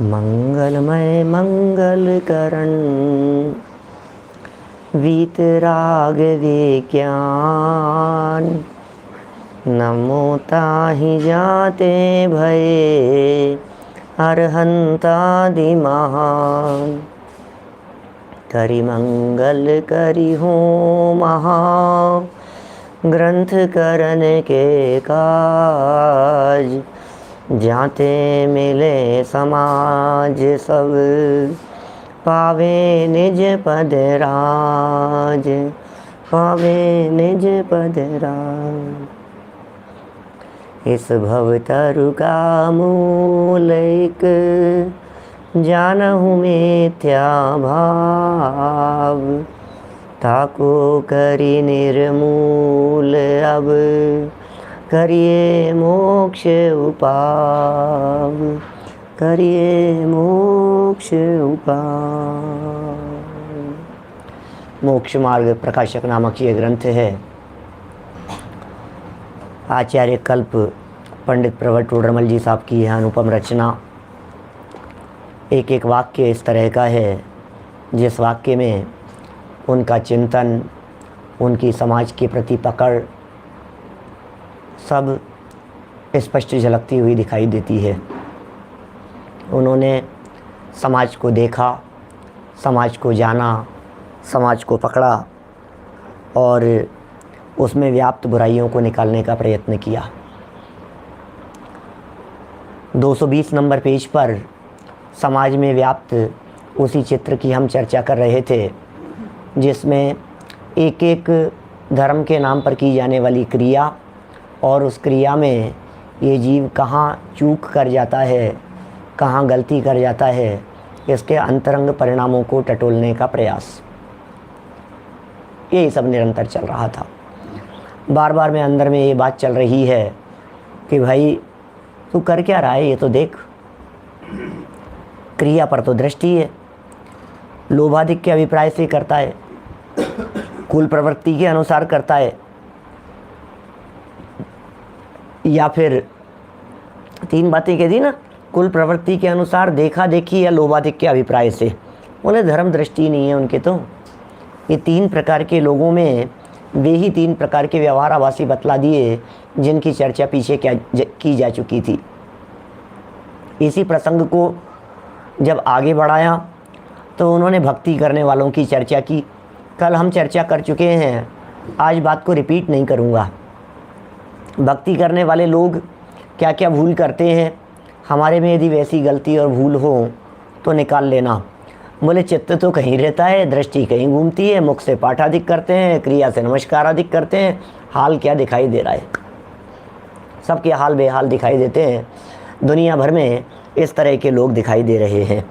मंगलमय मंगलकरण वीतराग विज्ञान, नमो ताहि जाते भये अरहंतादि महान। करि मंगल करि हो महा ग्रंथ करन के काज, जाते मिले समाज सब पावे निज पद राज, पावे निज पद राज। इस भवतरु का मूल एक, जानहु मिथ्या भाव, ताको करि निर्मूल अब करिए मोक्ष उपाव, करिए मोक्ष उपाव। मोक्ष मार्ग प्रकाशक नामक ये ग्रंथ है। आचार्य कल्प पंडित प्रवर टोडरमल जी साहब की यह अनुपम रचना। एक एक वाक्य इस तरह का है जिस वाक्य में उनका चिंतन, उनकी समाज के प्रति पकड़ सब स्पष्ट झलकती हुई दिखाई देती है। उन्होंने समाज को देखा, समाज को जाना, समाज को पकड़ा और उसमें व्याप्त बुराइयों को निकालने का प्रयत्न किया। 220 नंबर पेज पर समाज में व्याप्त उसी चित्र की हम चर्चा कर रहे थे, जिसमें एक एक धर्म के नाम पर की जाने वाली क्रिया और उस क्रिया में ये जीव कहाँ चूक कर जाता है, कहाँ गलती कर जाता है, इसके अंतरंग परिणामों को टटोलने का प्रयास, यही सब निरंतर चल रहा था। बार बार में अंदर में ये बात चल रही है कि भाई तू कर क्या रहा है, ये तो देख। क्रिया पर तो दृष्टि है, लोभाधिक के अभिप्राय से करता है, कुल प्रवृत्ति के अनुसार करता है, या फिर तीन बातें कह दी ना, कुल प्रवृत्ति के अनुसार, देखा देखी या लोभाधिक के अभिप्राय से। बोले धर्म दृष्टि नहीं है उनके। तो ये तीन प्रकार के लोगों में वे ही तीन प्रकार के व्यवहार आभासी बतला दिए जिनकी चर्चा पीछे की जा चुकी थी। इसी प्रसंग को जब आगे बढ़ाया तो उन्होंने भक्ति करने वालों की चर्चा की। कल हम चर्चा कर चुके हैं, आज बात को रिपीट नहीं करूँगा। भक्ति करने वाले लोग क्या क्या भूल करते हैं, हमारे में यदि वैसी गलती और भूल हो तो निकाल लेना। बोले चित्त तो कहीं रहता है, दृष्टि कहीं घूमती है, मुख से पाठ अधिक करते हैं, क्रिया से नमस्कार अधिक करते हैं, हाल क्या दिखाई दे रहा है। सबके हाल बेहाल दिखाई देते हैं। दुनिया भर में इस तरह के लोग दिखाई दे रहे हैं।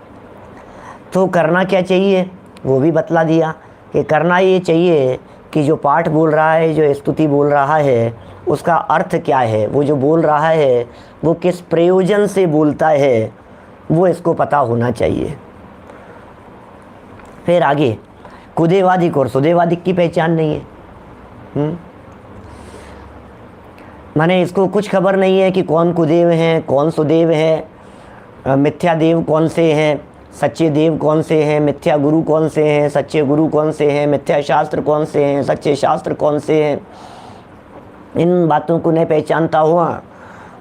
तो करना क्या चाहिए वो भी बतला दिया कि करना ये चाहिए कि जो पाठ बोल रहा है, जो स्तुति बोल रहा है, उसका अर्थ क्या है, वो जो बोल रहा है वो किस प्रयोजन से बोलता है, वो इसको पता होना चाहिए। फिर आगे कुदेवादिक और सुदेवादिक की पहचान नहीं है। माने इसको कुछ खबर नहीं है कि कौन कुदेव हैं, कौन सुदेव हैं, मिथ्या देव कौन से हैं, सच्चे देव कौन से हैं, मिथ्या गुरु कौन से हैं, सच्चे गुरु कौन से हैं, मिथ्या शास्त्र कौन से हैं, सच्चे शास्त्र कौन से हैं। इन बातों को नहीं पहचानता हुआ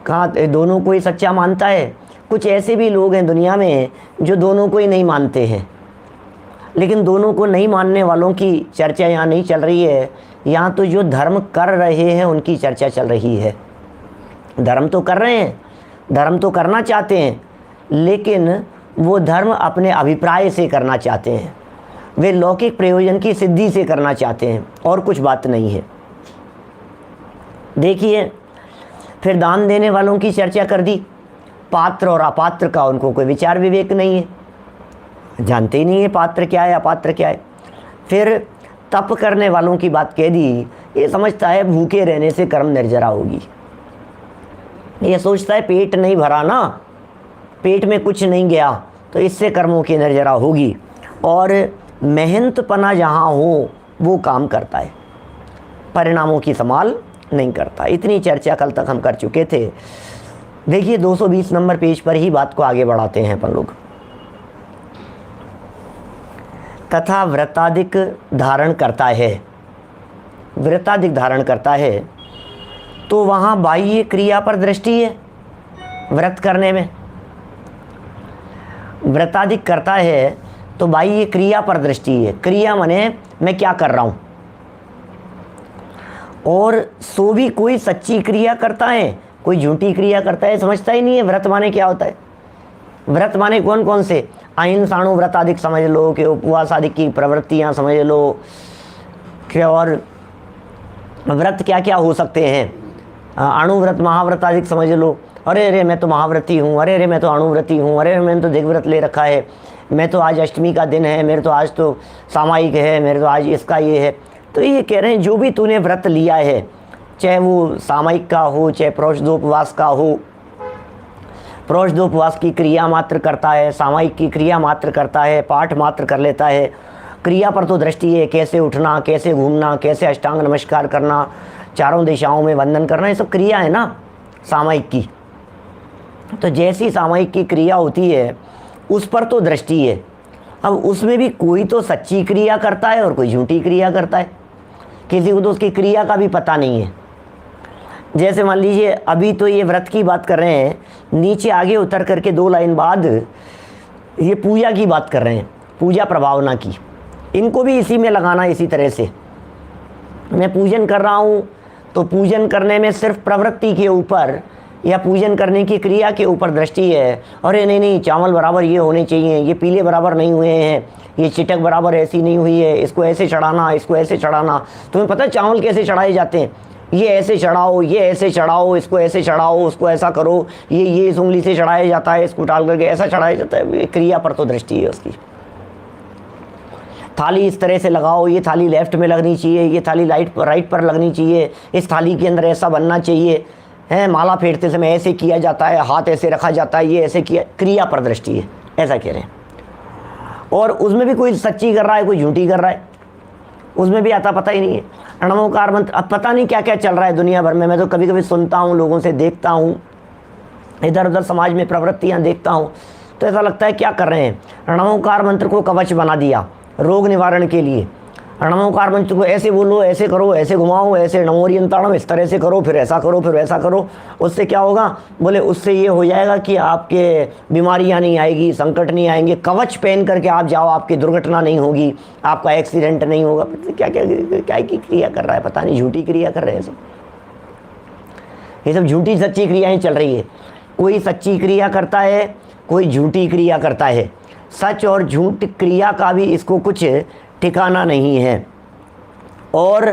कहाँ दोनों को ही सच्चा मानता है। कुछ ऐसे भी लोग हैं दुनिया में जो दोनों को ही नहीं मानते हैं। लेकिन दोनों को नहीं मानने वालों की चर्चा यहाँ नहीं चल रही है, यहाँ तो जो धर्म कर रहे हैं उनकी चर्चा चल रही है। धर्म तो कर रहे हैं, धर्म तो करना चाहते हैं, लेकिन वो धर्म अपने अभिप्राय से करना चाहते हैं, वे लौकिक प्रयोजन की सिद्धि से करना चाहते हैं, और कुछ बात नहीं है। देखिए फिर दान देने वालों की चर्चा कर दी। पात्र और अपात्र का उनको कोई विचार विवेक नहीं है, जानते ही नहीं है पात्र क्या है अपात्र क्या है। फिर तप करने वालों की बात कह दी। ये समझता है भूखे रहने से कर्म निर्जरा होगी, ये सोचता है पेट नहीं भरा ना, पेट में कुछ नहीं गया तो इससे कर्मों की निर्जरा होगी, और मेहनतपना जहाँ हो वो काम करता है, परिणामों की संभाल नहीं करता। इतनी चर्चा कल तक हम कर चुके थे। देखिए 220 नंबर पेज पर ही बात को आगे बढ़ाते हैं अपन लोग। तथा व्रतादिक धारण करता है, व्रतादिक धारण करता है तो वहाँ बाह्य क्रिया पर दृष्टि है। व्रत करने में व्रतादिक करता है तो बाह्य क्रिया पर दृष्टि है। क्रिया माने मैं क्या कर रहा हूँ, और सो भी कोई सच्ची क्रिया करता है कोई झूठी क्रिया करता है, समझता ही नहीं है व्रत माने क्या होता है। व्रत माने कौन कौन से, अहिंसाणु व्रत आदि समझ लो, कि उपवास आदि की प्रवृत्तियाँ समझ लो, कि और व्रत क्या क्या हो सकते हैं, अणुव्रत महाव्रत आदि समझ लो। अरे अरे मैं तो महाव्रती हूँ, अरे अरे मैं तो अणुव्रती हूँ, अरे मैंने तो दिग्व्रत ले रखा है, मैं तो आज अष्टमी का दिन है, मेरे तो आज तो सामायिक है, मेरे तो आज इसका ये है। तो ये कह रहे हैं जो भी तूने व्रत लिया है, चाहे वो सामायिक का हो चाहे प्रोषदोपवास का हो, प्रोषदोपवास की क्रिया मात्र करता है, सामायिक की क्रिया मात्र करता है, पाठ मात्र कर लेता है, क्रिया पर तो दृष्टि है, कैसे उठना, कैसे घूमना, कैसे अष्टांग नमस्कार करना, चारों दिशाओं में वंदन करना, ये सब क्रिया है ना सामायिक की। तो जैसी सामायिक की क्रिया होती है उस पर तो दृष्टि है। अब उसमें भी कोई तो सच्ची क्रिया करता है और कोई झूठी क्रिया करता है, किसी को तो उसकी क्रिया का भी पता नहीं है। जैसे मान लीजिए अभी तो ये व्रत की बात कर रहे हैं, नीचे आगे उतर करके 2 लाइन बाद ये पूजा की बात कर रहे हैं, पूजा प्रभावना की। इनको भी इसी में लगाना, इसी तरह से मैं पूजन कर रहा हूँ तो पूजन करने में सिर्फ प्रवृत्ति के ऊपर या पूजन करने की क्रिया के ऊपर दृष्टि है। अरे नहीं नहीं, चावल बराबर ये होने चाहिए, ये पीले बराबर नहीं हुए हैं, ये चिटक बराबर ऐसी नहीं हुई है, इसको ऐसे चढ़ाना, इसको ऐसे चढ़ाना। तुम्हें पता है चावल कैसे चढ़ाए जाते हैं, ये ऐसे चढ़ाओ, ये ऐसे चढ़ाओ, इसको ऐसे चढ़ाओ, उसको ऐसा करो, ये इस उंगली से चढ़ाया जाता है, इसको डाल करके ऐसा चढ़ाया जाता है। क्रिया पर तो दृष्टि है उसकी। थाली इस तरह से लगाओ, ये थाली लेफ्ट में लगनी चाहिए, ये थाली राइट पर लगनी चाहिए, इस थाली के अंदर ऐसा बनना चाहिए है, माला फेरते समय ऐसे किया जाता है, हाथ ऐसे रखा जाता है, ये ऐसे किया, क्रिया पर दृष्टि है, ऐसा कह रहे हैं। और उसमें भी कोई सच्ची कर रहा है कोई झूठी कर रहा है, उसमें भी आता पता ही नहीं है। णमोकार मंत्र, अब पता नहीं क्या क्या चल रहा है दुनिया भर में। मैं तो कभी कभी सुनता हूँ, लोगों से देखता हूँ, इधर उधर समाज में प्रवृत्तियाँ देखता हूँ, तो ऐसा लगता है क्या कर रहे हैं। णमोकार मंत्र को कवच बना दिया रोग निवारण के लिए। णमोकार मंत्र को ऐसे बोलो, ऐसे करो, ऐसे घुमाओ, ऐसे नमोरियंताणम इस तरह से करो, फिर ऐसा करो, फिर वैसा करो। उससे क्या होगा, बोले उससे ये हो जाएगा कि आपके बीमारियां नहीं आएगी, संकट नहीं आएंगे, कवच पहन करके आप जाओ, आपकी दुर्घटना नहीं होगी, आपका एक्सीडेंट नहीं होगा। क्या क्या क्या की क्रिया कर रहा है, पता नहीं, झूठी क्रिया कर रहे हैं सब। ये सब झूठी सच्ची क्रियाएँ चल रही है। कोई सच्ची क्रिया करता है, कोई झूठी क्रिया करता है। सच और झूठ क्रिया का भी इसको कुछ ठिकाना नहीं है। और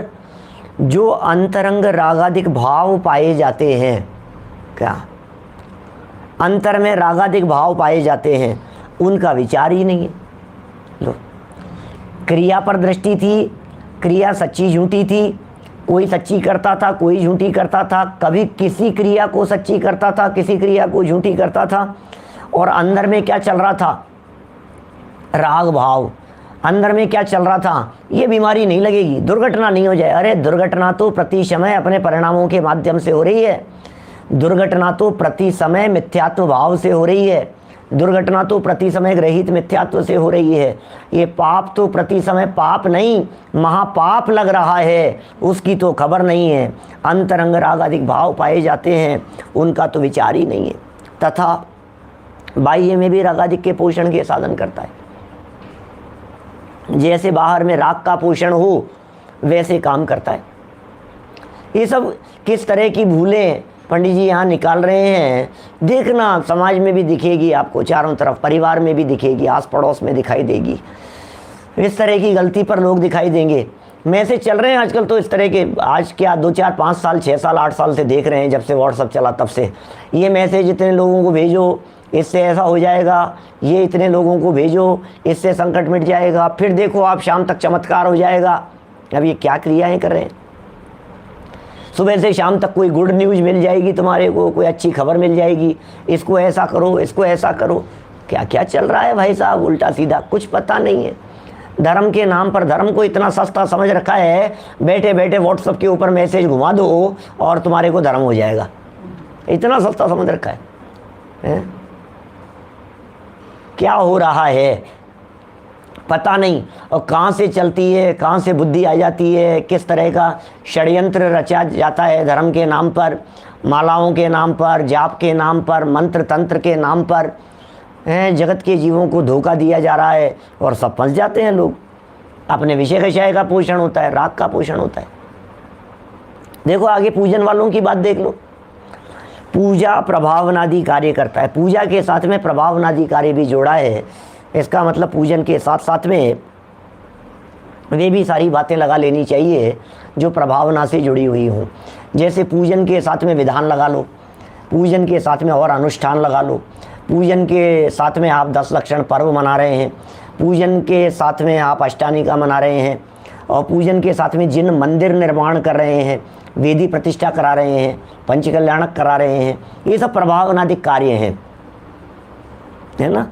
जो अंतरंग रागादिक भाव पाए जाते हैं, क्या अंतर में रागादिक भाव पाए जाते हैं, उनका विचार ही नहीं है। लो, क्रिया पर दृष्टि थी, क्रिया सच्ची झूठी थी, कोई सच्ची करता था कोई झूठी करता था, कभी किसी क्रिया को सच्ची करता था किसी क्रिया को झूठी करता था। और अंदर में क्या चल रहा था, राग भाव। अंदर में क्या चल रहा था, ये बीमारी नहीं लगेगी, दुर्घटना नहीं हो जाए। अरे दुर्घटना तो प्रति समय अपने परिणामों के माध्यम से हो रही है, दुर्घटना तो प्रति समय मिथ्यात्व भाव से हो रही है, दुर्घटना तो प्रति समय ग्रहित मिथ्यात्व से हो रही है। ये पाप तो प्रति समय पाप नहीं महापाप लग रहा है, उसकी तो खबर नहीं है। अंतरंग राग अधिक भाव पाए जाते हैं, उनका तो विचार ही नहीं है। तथा बाह्य में भी रागादिक के पोषण के साधन करता है। जैसे बाहर में राग का पोषण हो वैसे काम करता है। ये सब किस तरह की भूलें पंडित जी यहाँ निकाल रहे हैं, देखना समाज में भी दिखेगी आपको, चारों तरफ परिवार में भी दिखेगी, आस पड़ोस में दिखाई देगी। इस तरह की गलती पर लोग दिखाई देंगे। मैसेज चल रहे हैं आजकल तो इस तरह के, आज क्या 2 4 5 साल 6 साल 8 साल से देख रहे हैं, जब से व्हाट्सअप चला तब से। ये मैसेज इतने लोगों को भेजो, इससे ऐसा हो जाएगा, ये इतने लोगों को भेजो, इससे संकट मिट जाएगा, फिर देखो आप शाम तक चमत्कार हो जाएगा। अब ये क्या क्रियाएं कर रहे हैं। सुबह से शाम तक कोई गुड न्यूज़ मिल जाएगी तुम्हारे को, कोई अच्छी खबर मिल जाएगी, इसको ऐसा करो, इसको ऐसा करो। क्या क्या चल रहा है भाई साहब, उल्टा सीधा, कुछ पता नहीं है। धर्म के नाम पर धर्म को इतना सस्ता समझ रखा है, बैठे बैठे व्हाट्सएप के ऊपर मैसेज घुमा दो और तुम्हारे को धर्म हो जाएगा। इतना सस्ता समझ रखा है? क्या हो रहा है पता नहीं, और कहाँ से चलती है, कहाँ से बुद्धि आ जाती है, किस तरह का षड्यंत्र रचा जाता है धर्म के नाम पर, मालाओं के नाम पर, जाप के नाम पर, मंत्र तंत्र के नाम पर, जगत के जीवों को धोखा दिया जा रहा है और सब फंस जाते हैं लोग। अपने विषय कषाय का पोषण होता है, राग का पोषण होता है। देखो आगे पूजन वालों की बात देख लो। पूजा प्रभावनादि कार्य करता है, पूजा के साथ में प्रभावनादि कार्य भी जोड़ा है। इसका मतलब पूजन के साथ साथ में वे भी सारी बातें लगा लेनी चाहिए जो प्रभावना से जुड़ी हुई हों। जैसे पूजन के साथ में विधान लगा लो, पूजन के साथ में और अनुष्ठान लगा लो, पूजन के साथ में आप 10 लक्षण पर्व मना रहे हैं, पूजन के साथ में आप अष्टानिका मना रहे हैं, और पूजन के साथ में जिन मंदिर निर्माण कर रहे हैं, वेदी प्रतिष्ठा करा रहे हैं, पंचकल्याणक करा रहे हैं, ये सब प्रभावनादिक कार्य हैं, है ना।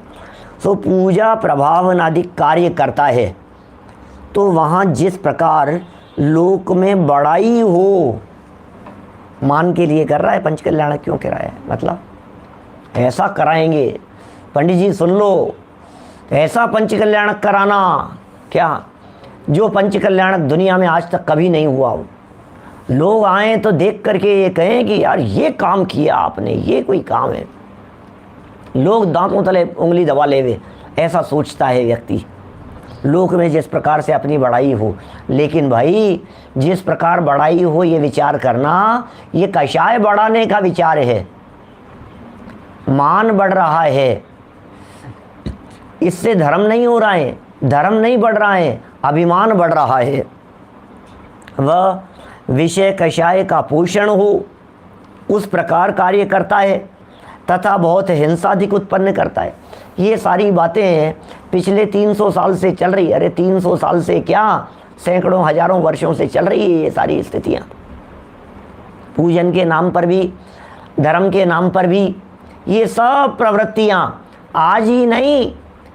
तो पूजा प्रभावनादिक कार्य करता है, तो वहाँ जिस प्रकार लोक में बड़ाई हो, मान के लिए कर रहा है पंचकल्याणक क्यों कराया है, मतलब ऐसा कराएंगे पंडित जी सुन लो, ऐसा पंचकल्याणक कराना क्या जो पंचकल्याणक दुनिया में आज तक कभी नहीं हुआ हो। लोग आए तो देख करके ये कहें कि यार ये काम किया आपने, ये कोई काम है। लोग दांतों तले उंगली दबा लेवे, ऐसा सोचता है व्यक्ति। लोक में जिस प्रकार से अपनी बड़ाई हो, लेकिन भाई जिस प्रकार बड़ाई हो ये विचार करना, ये कषाय बढ़ाने का विचार है। मान बढ़ रहा है, इससे धर्म नहीं हो रहा है, धर्म नहीं बढ़ रहा है, अभिमान बढ़ रहा है। वह विषय कषाय का पोषण हो उस प्रकार कार्य करता है तथा बहुत हिंसाधिक उत्पन्न करता है। ये सारी बातें पिछले 300 साल से चल रही है। अरे 300 साल से क्या, सैकड़ों हजारों वर्षों से चल रही है ये सारी स्थितियाँ। पूजन के नाम पर भी, धर्म के नाम पर भी ये सब प्रवृत्तियाँ आज ही नहीं,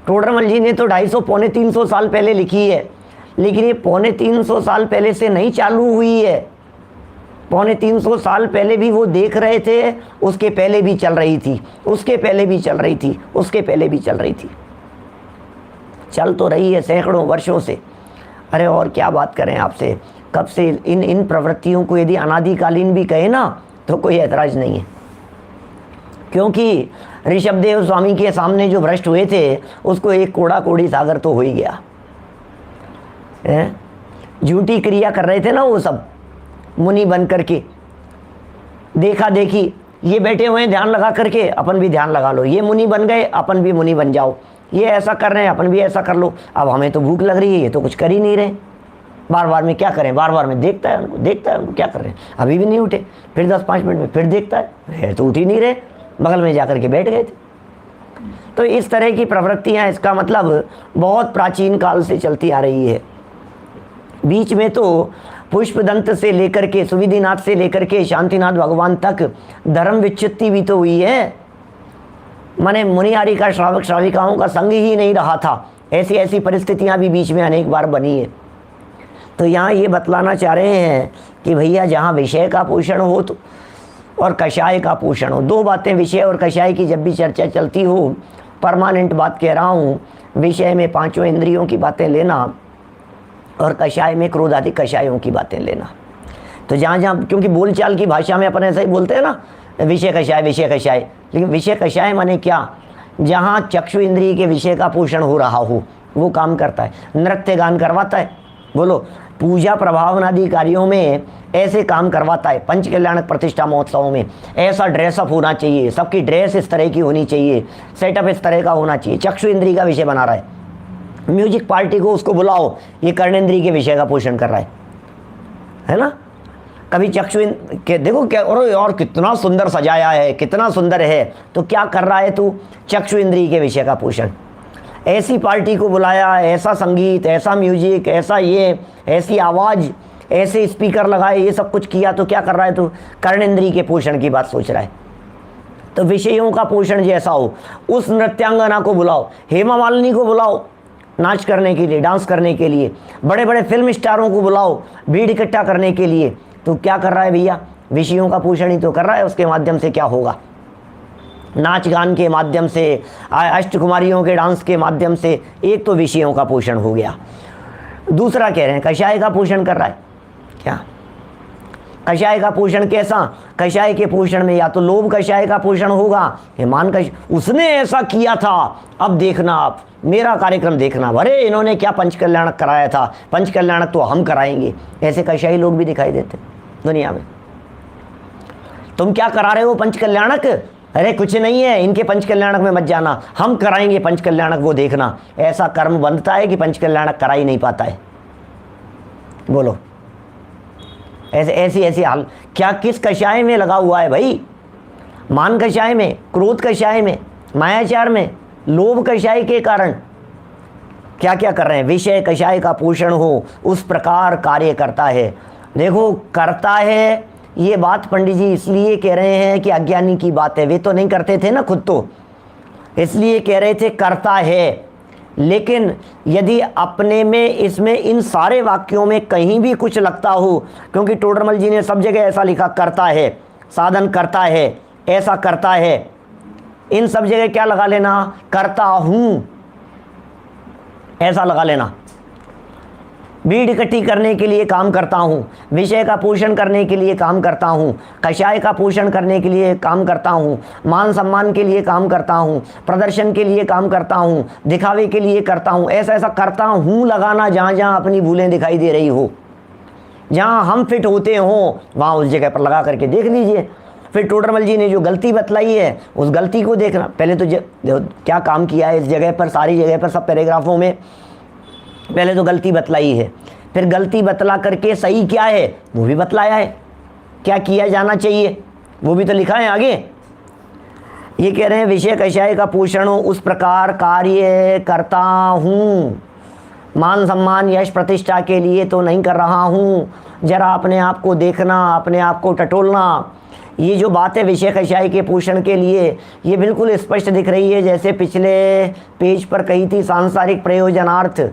टोडरमल जी ने तो 250 पौने 300 साल पहले लिखी है, लेकिन ये पौने 300 साल पहले से नहीं चालू हुई है। पौने 300 साल पहले भी वो देख रहे थे, उसके पहले भी चल रही थी, उसके पहले भी चल रही थी, उसके पहले भी चल रही थी, चल तो रही है सैकड़ों वर्षों से। अरे और क्या बात करें आपसे, कब से इन प्रवृत्तियों को यदि अनादिकालीन भी कहे ना तो कोई ऐतराज नहीं है, क्योंकि ऋषभदेव स्वामी के सामने जो भ्रष्ट हुए थे उसको एक कोड़ा कोड़ी सागर तो हो ही गया। झूठी क्रिया कर रहे थे ना वो सब मुनि बन करके, देखा देखी, ये बैठे हुए हैं ध्यान लगा करके, अपन भी ध्यान लगा लो, ये मुनि बन गए अपन भी मुनि बन जाओ, ये ऐसा कर रहे हैं अपन भी ऐसा कर लो। अब हमें तो भूख लग रही है, ये तो कुछ कर ही नहीं रहे, बार बार में क्या करें, बार बार में देखता है उनको क्या कर रहे हैं, अभी भी नहीं उठे, फिर 10-5 मिनट में फिर देखता है तो उठ ही नहीं रहे, बगल में जाकर के बैठ गए थे। तो इस तरह की प्रवृत्तियाँ, इसका मतलब बहुत प्राचीन काल से चलती आ रही है। बीच में तो पुष्पदंत से लेकर के, सुविधिनाथ से लेकर के शांतिनाथ भगवान तक धर्म विच्युत्ति भी तो हुई है। माने मुनिहारी का श्रावक श्राविकाओं का संग ही नहीं रहा था, ऐसी ऐसी परिस्थितियां भी बीच में अनेक बार बनी है। तो यहाँ ये बतलाना चाह रहे हैं कि भैया जहाँ विषय का पोषण हो तो और कषाय का पोषण हो, दो बातें विषय और कषाय की जब भी चर्चा चलती हो, परमानेंट बात कह रहा हूँ, विषय में 5 इंद्रियों की बातें लेना और कषाय में क्रोध आदि कषायों की बातें लेना। तो जहाँ जहाँ, क्योंकि बोलचाल की भाषा में अपन ऐसा ही बोलते हैं ना, विषय कषाय, लेकिन विषय कषाय माने क्या, जहाँ चक्षु इंद्रिय के विषय का पोषण हो रहा हो वो काम करता है, नृत्य गान करवाता है, बोलो पूजा प्रभावनादि कार्यों में ऐसे काम करवाता है। पंचकल्याणक प्रतिष्ठा महोत्सवों में ऐसा ड्रेसअप होना चाहिए, सबकी ड्रेस इस तरह की होनी चाहिए, सेटअप इस तरह का होना चाहिए, चक्षु इंद्रिय का विषय बना रहा है। म्यूजिक पार्टी को उसको बुलाओ, ये कर्णेंद्रिय के विषय का पोषण कर रहा है ना। कभी चक्षु के देखो क्या, और कितना सुंदर सजाया है, कितना सुंदर है, तो क्या कर रहा है तू, चक्षु इंद्रिय के विषय का पोषण। ऐसी पार्टी को बुलाया, ऐसा संगीत, ऐसा म्यूजिक, ऐसा ये, ऐसी आवाज़, ऐसे स्पीकर लगाए, ये सब कुछ किया, तो क्या कर रहा है तू, कर्णेंद्रिय के पोषण की बात सोच रहा है। तो विषयों का पोषण जैसा हो, उस नृत्यांगना को बुलाओ, हेमा मालिनी को बुलाओ नाच करने के लिए, डांस करने के लिए, बड़े बड़े फिल्म स्टारों को बुलाओ भीड़ इकट्ठा करने के लिए, तो क्या कर रहा है भैया, विषयों का पोषण ही तो कर रहा है, उसके माध्यम से क्या होगा? नाच गान के माध्यम से, अष्टकुमारियों के डांस के माध्यम से, एक तो विषयों का पोषण हो गया। दूसरा कह रहे हैं कषाय का पोषण कर रहा है। क्या कषाय का पोषण कैसा? कषाय के पोषण में या तो लोभ कषाय का पोषण होगा, हेमान कष उसने ऐसा किया था, अब देखना आप मेरा कार्यक्रम देखना, अरे इन्होंने क्या पंचकल्याणक कराया था, पंचकल्याणक तो हम कराएंगे। ऐसे कषाई लोग भी दिखाई देते दुनिया में। तुम क्या करा रहे हो पंचकल्याणक? अरे कुछ नहीं है, इनके पंचकल्याणक में मत जाना, हम कराएंगे पंचकल्याणक, वो देखना। ऐसा कर्म बनता है कि पंचकल्याणक करा ही नहीं पाता है। बोलो, ऐसी हाल क्या किस कषाय में लगा हुआ है भाई? मान कषाय में, क्रोध कषाय में, मायाचार में, लोभ कषाय के कारण क्या क्या कर रहे हैं? विषय कषाय का पोषण हो उस प्रकार कार्य करता है। देखो करता है, ये बात पंडित जी इसलिए कह रहे हैं कि अज्ञानी की बात है, वे तो नहीं करते थे ना खुद, तो इसलिए कह रहे थे करता है। लेकिन यदि अपने में इसमें इन सारे वाक्यों में कहीं भी कुछ लगता हो, क्योंकि टोडरमल जी ने सब जगह ऐसा लिखा करता है, साधन करता है, ऐसा करता है, इन सब जगह क्या लगा लेना? करता हूं, ऐसा लगा लेना। बीड़ इकट्ठी करने के लिए काम करता हूँ, विषय का पोषण करने के लिए काम करता हूँ, कषाय का पोषण करने के लिए काम करता हूँ, मान सम्मान के लिए काम करता हूँ, प्रदर्शन के लिए काम करता हूँ, दिखावे के लिए करता हूँ, ऐसा ऐसा करता हूँ लगाना। जहाँ जहाँ अपनी भूलें दिखाई दे रही हो, जहाँ हम फिट होते हों, वहाँ उस जगह पर लगा करके देख लीजिए। फिर टोडरमल जी ने जो गलती बतलाई है उस गलती को देखना। पहले तो क्या काम किया है इस जगह पर, सारी जगह पर, सब पैराग्राफों में पहले तो गलती बतलाई है, फिर गलती बतला करके सही क्या है वो भी बतलाया है, क्या किया जाना चाहिए वो भी तो लिखा है आगे। ये कह रहे हैं विषय कषाय का पोषण हो उस प्रकार कार्य करता हूँ, मान सम्मान यश प्रतिष्ठा के लिए तो नहीं कर रहा हूँ। जरा अपने आप को देखना, अपने आप को टटोलना। ये जो बात है विषय कषाय के पोषण के लिए, ये बिल्कुल स्पष्ट दिख रही है, जैसे पिछले पेज पर कही थी सांसारिक प्रयोजनार्थ।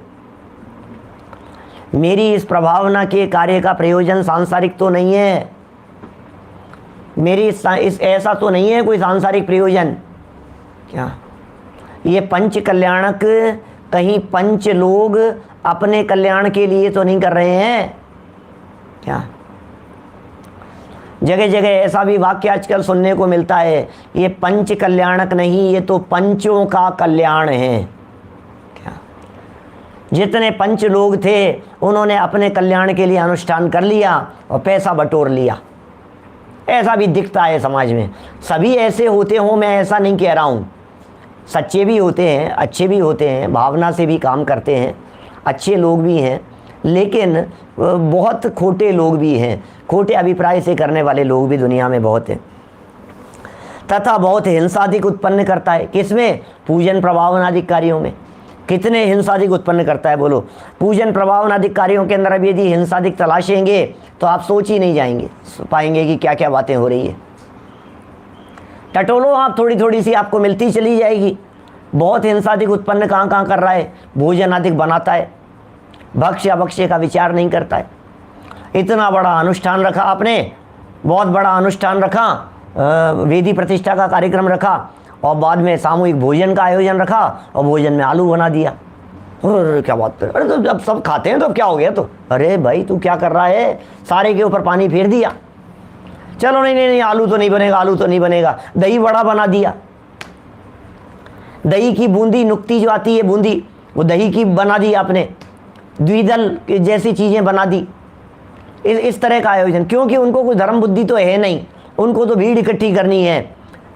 मेरी इस प्रभावना के कार्य का प्रयोजन सांसारिक तो नहीं है, मेरी इस ऐसा तो नहीं है कोई सांसारिक प्रयोजन। क्या ये पंच कल्याणक कहीं पंच लोग अपने कल्याण के लिए तो नहीं कर रहे हैं क्या? जगह जगह ऐसा भी वाक्य आजकल सुनने को मिलता है, ये पंच कल्याणक नहीं, ये तो पंचों का कल्याण है। क्या जितने पंच लोग थे उन्होंने अपने कल्याण के लिए अनुष्ठान कर लिया और पैसा बटोर लिया। ऐसा भी दिखता है समाज में। सभी ऐसे होते हों मैं ऐसा नहीं कह रहा हूँ, सच्चे भी होते हैं, अच्छे भी होते हैं, भावना से भी काम करते हैं, अच्छे लोग भी हैं, लेकिन बहुत खोटे लोग भी हैं, खोटे अभिप्राय से करने वाले लोग भी दुनिया में बहुत हैं। तथा बहुत हिंसादिक उत्पन्न करता है, किसमें? पूजन प्रभावनादिक कार्यों में। कितने हिंसादिक उत्पन्न करता है बोलो? पूजन प्रभावनादिक कार्यों के अंदर अब यदि हिंसादिक तलाशेंगे तो आप सोच ही नहीं जाएंगे पाएंगे कि क्या क्या बातें हो रही है। टटोलो आप, थोड़ी थोड़ी सी आपको मिलती चली जाएगी। बहुत हिंसादिक उत्पन्न कहाँ कहाँ कर रहा है? भोजन अधिक बनाता है, भक्ष्य अभक्ष्य का विचार नहीं करता है। इतना बड़ा अनुष्ठान रखा आपने, बहुत बड़ा अनुष्ठान रखा, वेदी प्रतिष्ठा का कार्यक्रम रखा और बाद में सामूहिक भोजन का आयोजन रखा और भोजन में आलू बना दिया। और क्या बात कर, अरे तो अब सब खाते हैं तो अब क्या हो गया? तो अरे भाई तू क्या कर रहा है? सारे के ऊपर पानी फेर दिया। चलो नहीं नहीं नहीं, आलू तो नहीं बनेगा, आलू तो नहीं बनेगा। दही बड़ा बना दिया, दही की बूंदी नुक्ती जो आती है बूंदी, वो दही की बना दी आपने, द्विदल जैसी चीज़ें बना दी। इस तरह का आयोजन, क्योंकि उनको कोई धर्म बुद्धि तो है नहीं, उनको तो भीड़ इकट्ठी करनी है।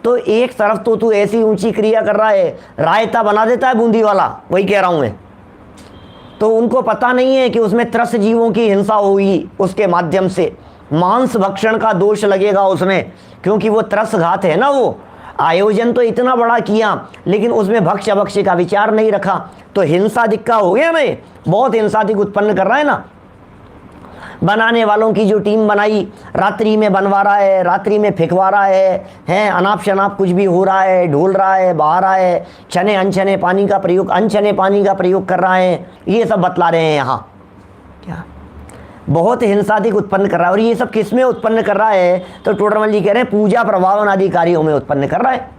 तो एक तरफ तो तू ऐसी ऊंची क्रिया कर रहा है, रायता बना देता है बूंदी वाला, वही कह रहा हूँ मैं। तो उनको पता नहीं है कि उसमें त्रस्त जीवों की हिंसा होगी, उसके माध्यम से मांस भक्षण का दोष लगेगा उसमें, क्योंकि वो त्रस्त घात है ना। वो आयोजन तो इतना बड़ा किया लेकिन उसमें भक्ष्य अभक्ष्य का विचार नहीं रखा, तो हिंसादिक का हो गया नहीं, बहुत हिंसादिक उत्पन्न कर रहा है ना। बनाने वालों की जो टीम बनाई, रात्रि में बनवा रहा है, रात्रि में फेंकवा रहा है, अनाप शनाप कुछ भी हो रहा है, ढोल रहा है, बहा रहा है, छने अनछने पानी का प्रयोग, अनछने पानी का प्रयोग कर रहा है, ये सब बतला रहे हैं यहाँ। क्या बहुत हिंसाधिक उत्पन्न कर रहा है। और ये सब किस में उत्पन्न कर रहा है? तो टोडरमल जी कह रहे हैं पूजा प्रभावन आदि कार्यों में उत्पन्न कर रहा है।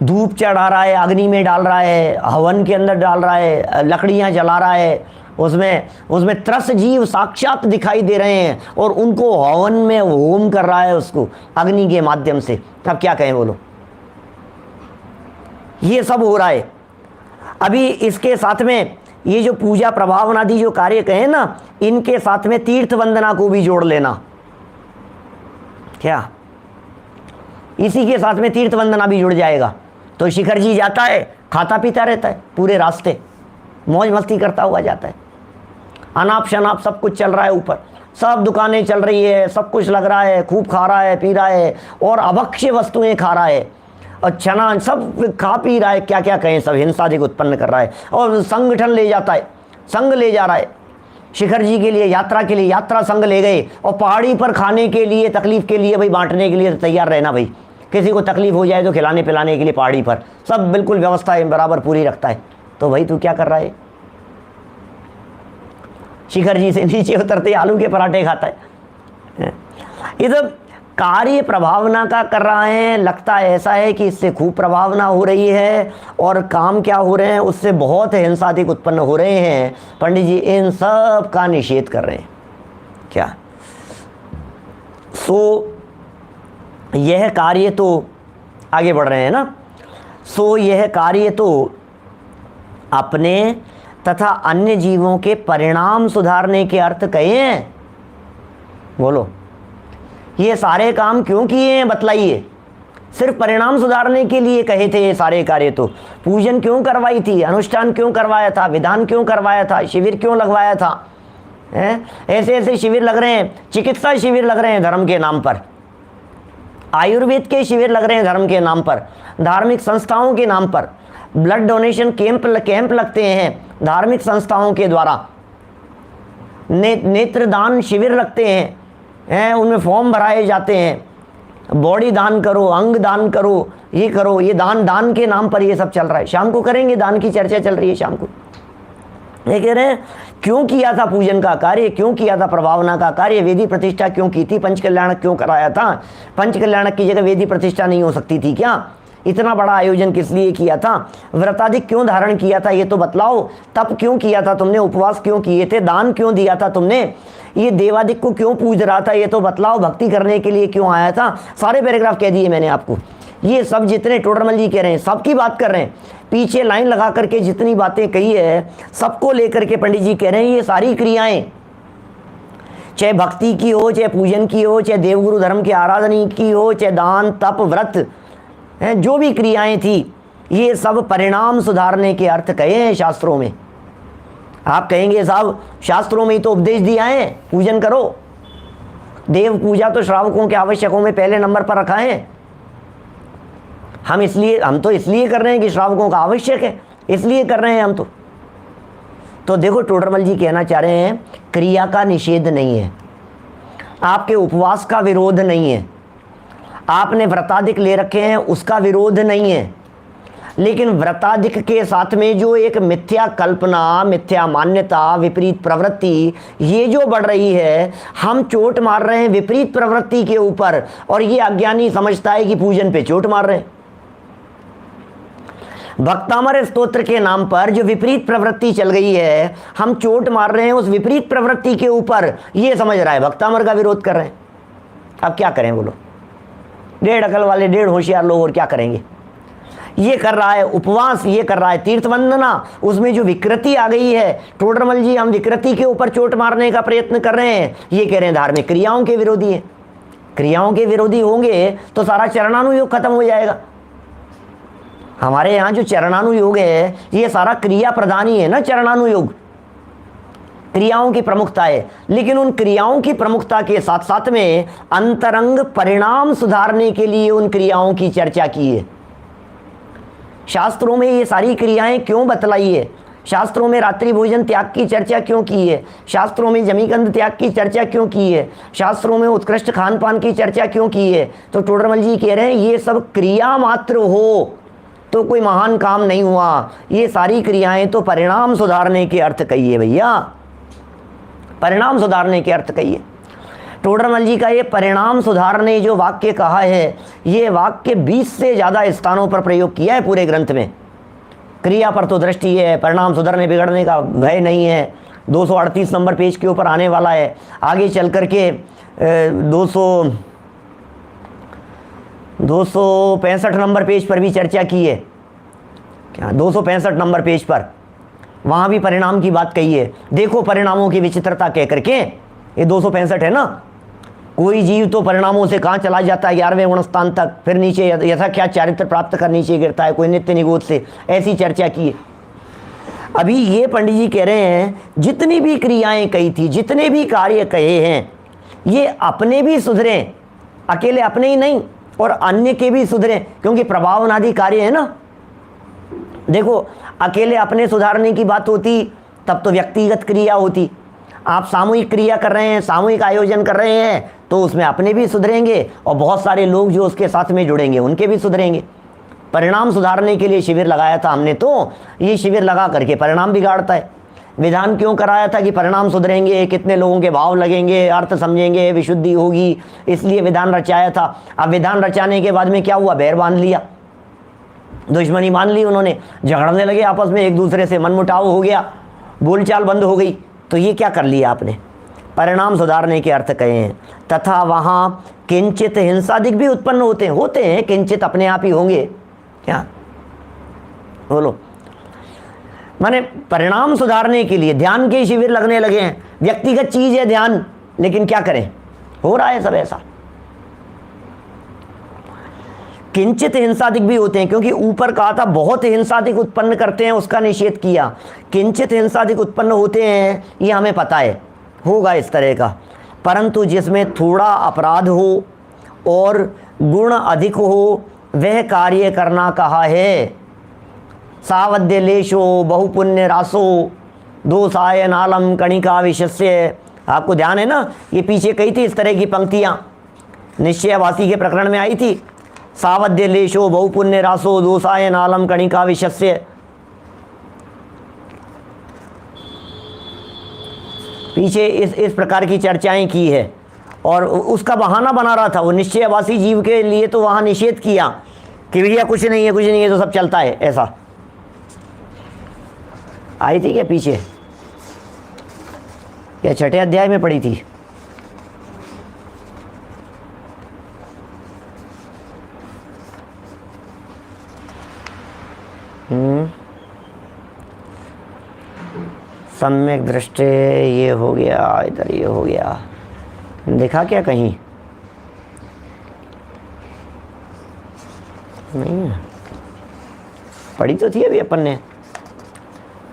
धूप चढ़ा रहा है, अग्नि में डाल रहा है, हवन के अंदर डाल रहा है, लकड़ियां जला रहा है, उसमें त्रस जीव साक्षात दिखाई दे रहे हैं और उनको हवन में होम कर रहा है उसको अग्नि के माध्यम से। अब क्या कहें बोलो, ये सब हो रहा है। अभी इसके साथ में ये जो पूजा प्रभावन आदि जो कार्य कहे ना, इनके साथ में तीर्थ वंदना को भी जोड़ लेना। क्या इसी के साथ में तीर्थ वंदना भी जुड़ जाएगा? तो शिखर जी जाता है, खाता पीता रहता है पूरे रास्ते, मौज मस्ती करता हुआ जाता है, अनाप शनाप सब कुछ चल रहा है, ऊपर सब दुकानें चल रही है, सब कुछ लग रहा है, खूब खा रहा है, पी रहा है और अभक्ष्य वस्तुएं खा रहा है और चना सब खा पी रहा है, क्या क्या कहें, सब हिंसाधिक उत्पन्न कर रहा है। और संगठन ले जाता है, संग ले जा रहा है शिखर जी के लिए, यात्रा के लिए, यात्रा संग ले गए और पहाड़ी पर खाने के लिए, तकलीफ के लिए भाई, बांटने के लिए तैयार रहना भाई, किसी को तकलीफ हो जाए तो खिलाने पिलाने के लिए पहाड़ी पर सब बिल्कुल व्यवस्था बराबर पूरी रखता है। तो भाई तू क्या कर रहा है? शिखर जी से नीचे उतरते आलू के पराठे खाता है। ये तो कार्य प्रभावना का कर रहा है, लगता है ऐसा है कि इससे खूब प्रभावना हो रही है और काम क्या हो रहे हैं, उससे बहुत हिंसाधिक उत्पन्न हो रहे हैं। पंडित जी इन सब का निषेध कर रहे हैं। क्या सो यह कार्य तो आगे बढ़ रहे हैं ना, सो यह कार्य तो अपने तथा अन्य जीवों के परिणाम सुधारने के अर्थ कहे हैं। बोलो ये सारे काम क्यों किए हैं बतलाइए? सिर्फ परिणाम सुधारने के लिए कहे थे ये सारे कार्य। तो पूजन क्यों करवाई थी, अनुष्ठान क्यों करवाया था, विधान क्यों करवाया था, शिविर क्यों लगवाया था? ऐसे ऐसे शिविर लग रहे हैं, चिकित्सा शिविर लग रहे हैं धर्म के नाम पर, आयुर्वेद के शिविर लग रहे हैं धर्म के नाम पर, धार्मिक संस्थाओं के नाम पर, ब्लड डोनेशन कैंप लगते हैं धार्मिक संस्थाओं के द्वारा, नेत्रदान शिविर लगते हैं, उनमें फॉर्म भराए जाते हैं, बॉडी दान करो, अंग दान करो, ये करो, ये दान के नाम पर ये सब चल रहा है। शाम को करेंगे, दान की चर्चा चल रही है शाम को। ये कह रहे हैं क्यों किया था पूजन का कार्य, क्यों किया था प्रभावना का कार्य, वेदी प्रतिष्ठा क्यों की थी, पंचकल्याणक क्यों कराया था? पंचकल्याणक की जगह वेदी प्रतिष्ठा नहीं हो सकती थी क्या? इतना बड़ा आयोजन किस लिए किया था? व्रताधिक क्यों धारण किया था ये तो बतलाओ। तप क्यों किया था तुमने, उपवास क्यों किए थे, दान क्यों दिया था तुमने, ये देवादिक को क्यों पूज रहा था ये तो बतलाओ, भक्ति करने के लिए क्यों आया था? सारे पैराग्राफ कह दिए मैंने आपको। ये सब जितने टोडरमल जी कह रहे हैं सबकी बात कर रहे हैं, पीछे लाइन लगा करके जितनी बातें कही है सबको लेकर के पंडित जी कह रहे हैं ये सारी क्रियाएं, चाहे भक्ति की हो, चाहे पूजन की हो, चाहे देवगुरु धर्म की आराधना की हो, चाहे दान तप व्रत हैं, जो भी क्रियाएं थी ये सब परिणाम सुधारने के अर्थ कहे हैं शास्त्रों में। आप कहेंगे साहब शास्त्रों में ही तो उपदेश दिया है पूजन करो, देव पूजा तो श्रावकों के आवश्यकों में पहले नंबर पर रखा है। हम तो इसलिए कर रहे हैं कि श्रावकों का आवश्यक है, इसलिए कर रहे हैं हम तो देखो टोडरमल जी कहना चाह रहे हैं क्रिया का निषेध नहीं है, आपके उपवास का विरोध नहीं है, आपने व्रताधिक ले रखे हैं उसका विरोध नहीं है, लेकिन व्रताधिक के साथ में जो एक मिथ्या कल्पना, मिथ्या मान्यता, विपरीत प्रवृत्ति ये जो बढ़ रही है, हम चोट मार रहे हैं विपरीत प्रवृत्ति के ऊपर और ये अज्ञानी समझता है कि पूजन पे चोट मार रहे हैं। भक्तामर स्तोत्र के नाम पर जो विपरीत प्रवृत्ति चल गई है, हम चोट मार रहे हैं उस विपरीत प्रवृत्ति के ऊपर, ये समझ रहा है भक्तामर का विरोध कर रहे हैं। अब क्या करें बोलो, डेढ़ अकल वाले डेढ़ होशियार लोग और क्या करेंगे? ये कर रहा है उपवास, ये कर रहा है तीर्थ वंदना, उसमें जो विकृति आ गई है, टोडरमल जी हम विकृति के ऊपर चोट मारने का प्रयत्न कर रहे हैं, ये कह रहे हैं धार्मिक क्रियाओं के विरोधी है। क्रियाओं के विरोधी होंगे तो सारा चरणानुयोग खत्म हो जाएगा। हमारे यहाँ जो चरणानुयोग है ये सारा क्रिया प्रधान ही है ना, चरणानुयोग क्रियाओं की प्रमुखता है, लेकिन उन क्रियाओं की प्रमुखता के साथ साथ में अंतरंग परिणाम सुधारने के लिए उन क्रियाओं की चर्चा की है। शास्त्रों में ये सारी क्रियाएं क्यों बतलाई है, शास्त्रों में रात्रि भोजन त्याग की चर्चा क्यों की है, शास्त्रों में जमीकंद त्याग की चर्चा क्यों की है, शास्त्रों में उत्कृष्ट खान पान की चर्चा क्यों की है? तो टोडरमल जी कह रहे हैं ये सब क्रिया मात्र हो, तो कोई महान काम नहीं हुआ। ये सारी क्रियाएं तो परिणाम सुधारने के अर्थ कहिए भैया, परिणाम सुधारने के अर्थ कहिए। टोडरमल जी का ये परिणाम सुधारने जो वाक्य कहा है, ये वाक्य 20 से ज़्यादा स्थानों पर प्रयोग किया है पूरे ग्रंथ में। क्रिया पर तो दृष्टि है, परिणाम सुधरने बिगड़ने का भय नहीं है, 238 नंबर पेज के ऊपर आने वाला है। आगे चल कर के 265 नंबर पेज पर भी चर्चा की है, क्या 265 नंबर पेज पर, वहाँ भी परिणाम की बात कही है। देखो परिणामों की विचित्रता कह करके, ये 265 है ना। कोई जीव तो परिणामों से कहाँ चला जाता है 11वें गुणस्थान तक, फिर नीचे यथा क्या चारित्र प्राप्त कर नीचे गिरता है, कोई नित्य निगोद से, ऐसी चर्चा की है। अभी ये पंडित जी कह रहे हैं जितनी भी क्रियाएं कही थी, जितने भी कार्य कहे हैं, ये अपने भी सुधरें, अकेले अपने ही नहीं और अन्य के भी सुधरें, क्योंकि प्रभावनादि कार्य है ना। देखो अकेले अपने सुधारने की बात होती तब तो व्यक्तिगत क्रिया होती, आप सामूहिक क्रिया कर रहे हैं, सामूहिक आयोजन कर रहे हैं, तो उसमें अपने भी सुधरेंगे और बहुत सारे लोग जो उसके साथ में जुड़ेंगे उनके भी सुधरेंगे। परिणाम सुधारने के लिए शिविर लगाया था हमने, तो ये शिविर लगा करके परिणाम बिगाड़ता है। विधान क्यों कराया था कि परिणाम सुधरेंगे, कितने लोगों के भाव लगेंगे, अर्थ समझेंगे, विशुद्धि होगी, इसलिए विधान रचाया था। अब विधान रचाने के बाद में क्या हुआ, बैर बांध लिया, दुश्मनी मान ली उन्होंने, झगड़ने लगे आपस में एक दूसरे से, मनमुटाव हो गया, बोलचाल बंद हो गई। तो ये क्या कर लिया आपने, परिणाम सुधारने के अर्थ कहे हैं। तथा वहाँ किंचित हिंसादिक भी उत्पन्न होते हैं, किंचित अपने आप ही होंगे, क्या बोलो, माने परिणाम सुधारने के लिए ध्यान के शिविर लगने लगे हैं। व्यक्तिगत चीज है ध्यान, लेकिन क्या करें, हो रहा है सब ऐसा। किंचित हिंसादिक भी होते हैं, क्योंकि ऊपर कहा था बहुत हिंसादिक उत्पन्न करते हैं, उसका निषेध किया। किंचित हिंसादिक उत्पन्न होते हैं ये हमें पता है, होगा इस तरह का, परंतु जिसमें थोड़ा अपराध हो और गुण अधिक हो वह कार्य करना कहा है। सावध्य लेशो बहुपुण्य रासो दोषाय नालम कणिका विशस्य। आपको ध्यान है ना, ये पीछे कही थी इस तरह की पंक्तियां, निश्चयवासी के प्रकरण में आई थी। सावध्य लेशो बहुपुण्य रासो दोषाय नालम कणिका विशस्य, पीछे इस प्रकार की चर्चाएं की है। और उसका बहाना बना रहा था वो निश्चयवासी जीव के लिए, तो वहां निषेध किया कि भैया कुछ नहीं है, कुछ नहीं है, तो सब चलता है, ऐसा आई थी क्या पीछे, या छठे अध्याय में पढ़ी थी? सम्यक दृष्टि ये हो गया, इधर ये हो गया, देखा क्या कहीं? नहीं पढ़ी तो थी अभी अपन ने,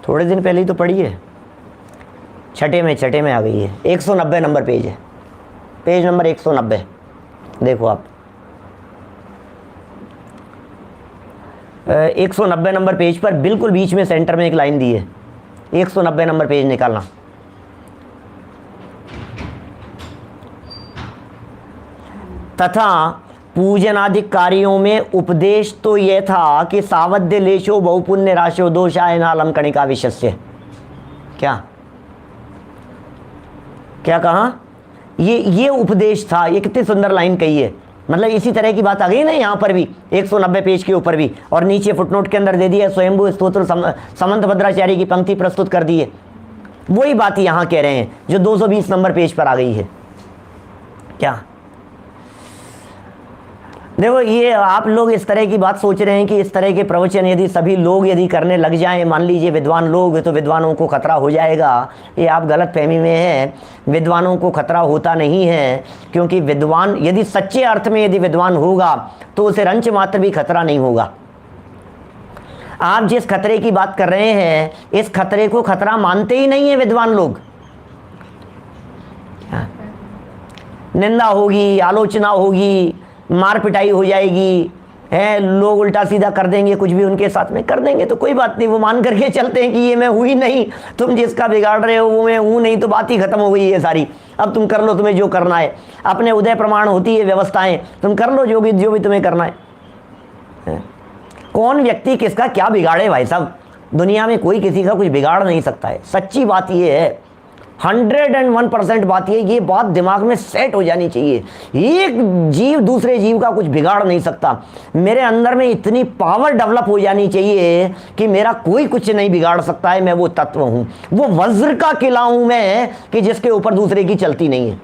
थोड़े दिन पहले ही तो पढ़ी है। छठे में आ गई है, 190 नंबर पेज है, पेज नंबर 190, देखो आप 190 नंबर पेज पर बिल्कुल बीच में सेंटर में एक लाइन दी है, 190 नंबर पेज निकालना। तथा पूजनादिक कार्यों में उपदेश तो यह था कि सावध्य लेशो बहुपुण्य राशो दोषाय नालम कणिका विशस्य। क्या क्या कहा, ये उपदेश था। ये कितनी सुंदर लाइन कही है, मतलब इसी तरह की बात आ गई ना यहाँ पर भी 190 पेज के ऊपर भी, और नीचे फुटनोट के अंदर दे दिया स्वयंभू स्तोत्र समंत भद्राचार्य की पंक्ति प्रस्तुत कर दी है। वही बात यहाँ कह रहे हैं जो 220 नंबर पेज पर आ गई है। क्या देखो, ये आप लोग इस तरह की बात सोच रहे हैं कि इस तरह के प्रवचन यदि सभी लोग यदि करने लग जाएं, मान लीजिए विद्वान लोग, तो विद्वानों को खतरा हो जाएगा। ये आप गलत फहमी में हैं, विद्वानों को खतरा होता नहीं है, क्योंकि विद्वान यदि सच्चे अर्थ में यदि विद्वान होगा तो उसे रंच मात्र भी खतरा नहीं होगा। आप जिस खतरे की बात कर रहे हैं, इस खतरे को खतरा मानते ही नहीं है विद्वान लोग। निंदा होगी, आलोचना होगी, मार पिटाई हो जाएगी, है लोग उल्टा सीधा कर देंगे, कुछ भी उनके साथ में कर देंगे, तो कोई बात नहीं, वो मान करके चलते हैं कि ये मैं हुई नहीं, तुम जिसका बिगाड़ रहे हो वो मैं हूँ नहीं, तो बात ही खत्म हो गई है सारी। अब तुम कर लो तुम्हें जो करना है, अपने उदय प्रमाण होती है व्यवस्थाएं, तुम कर लो जो भी तुम्हें करना है। कौन व्यक्ति किसका क्या बिगाड़े भाई साहब, दुनिया में कोई किसी का कुछ बिगाड़ नहीं सकता है। सच्ची बात ये है, 101% बात ये बात दिमाग में सेट हो जानी चाहिए। एक जीव दूसरे जीव का कुछ बिगाड़ नहीं सकता। मेरे अंदर में इतनी पावर डेवलप हो जानी चाहिए कि मेरा कोई कुछ नहीं बिगाड़ सकता है। मैं वो तत्व हूं, वो वज्र का किला हूं मैं, कि जिसके ऊपर दूसरे की चलती नहीं है।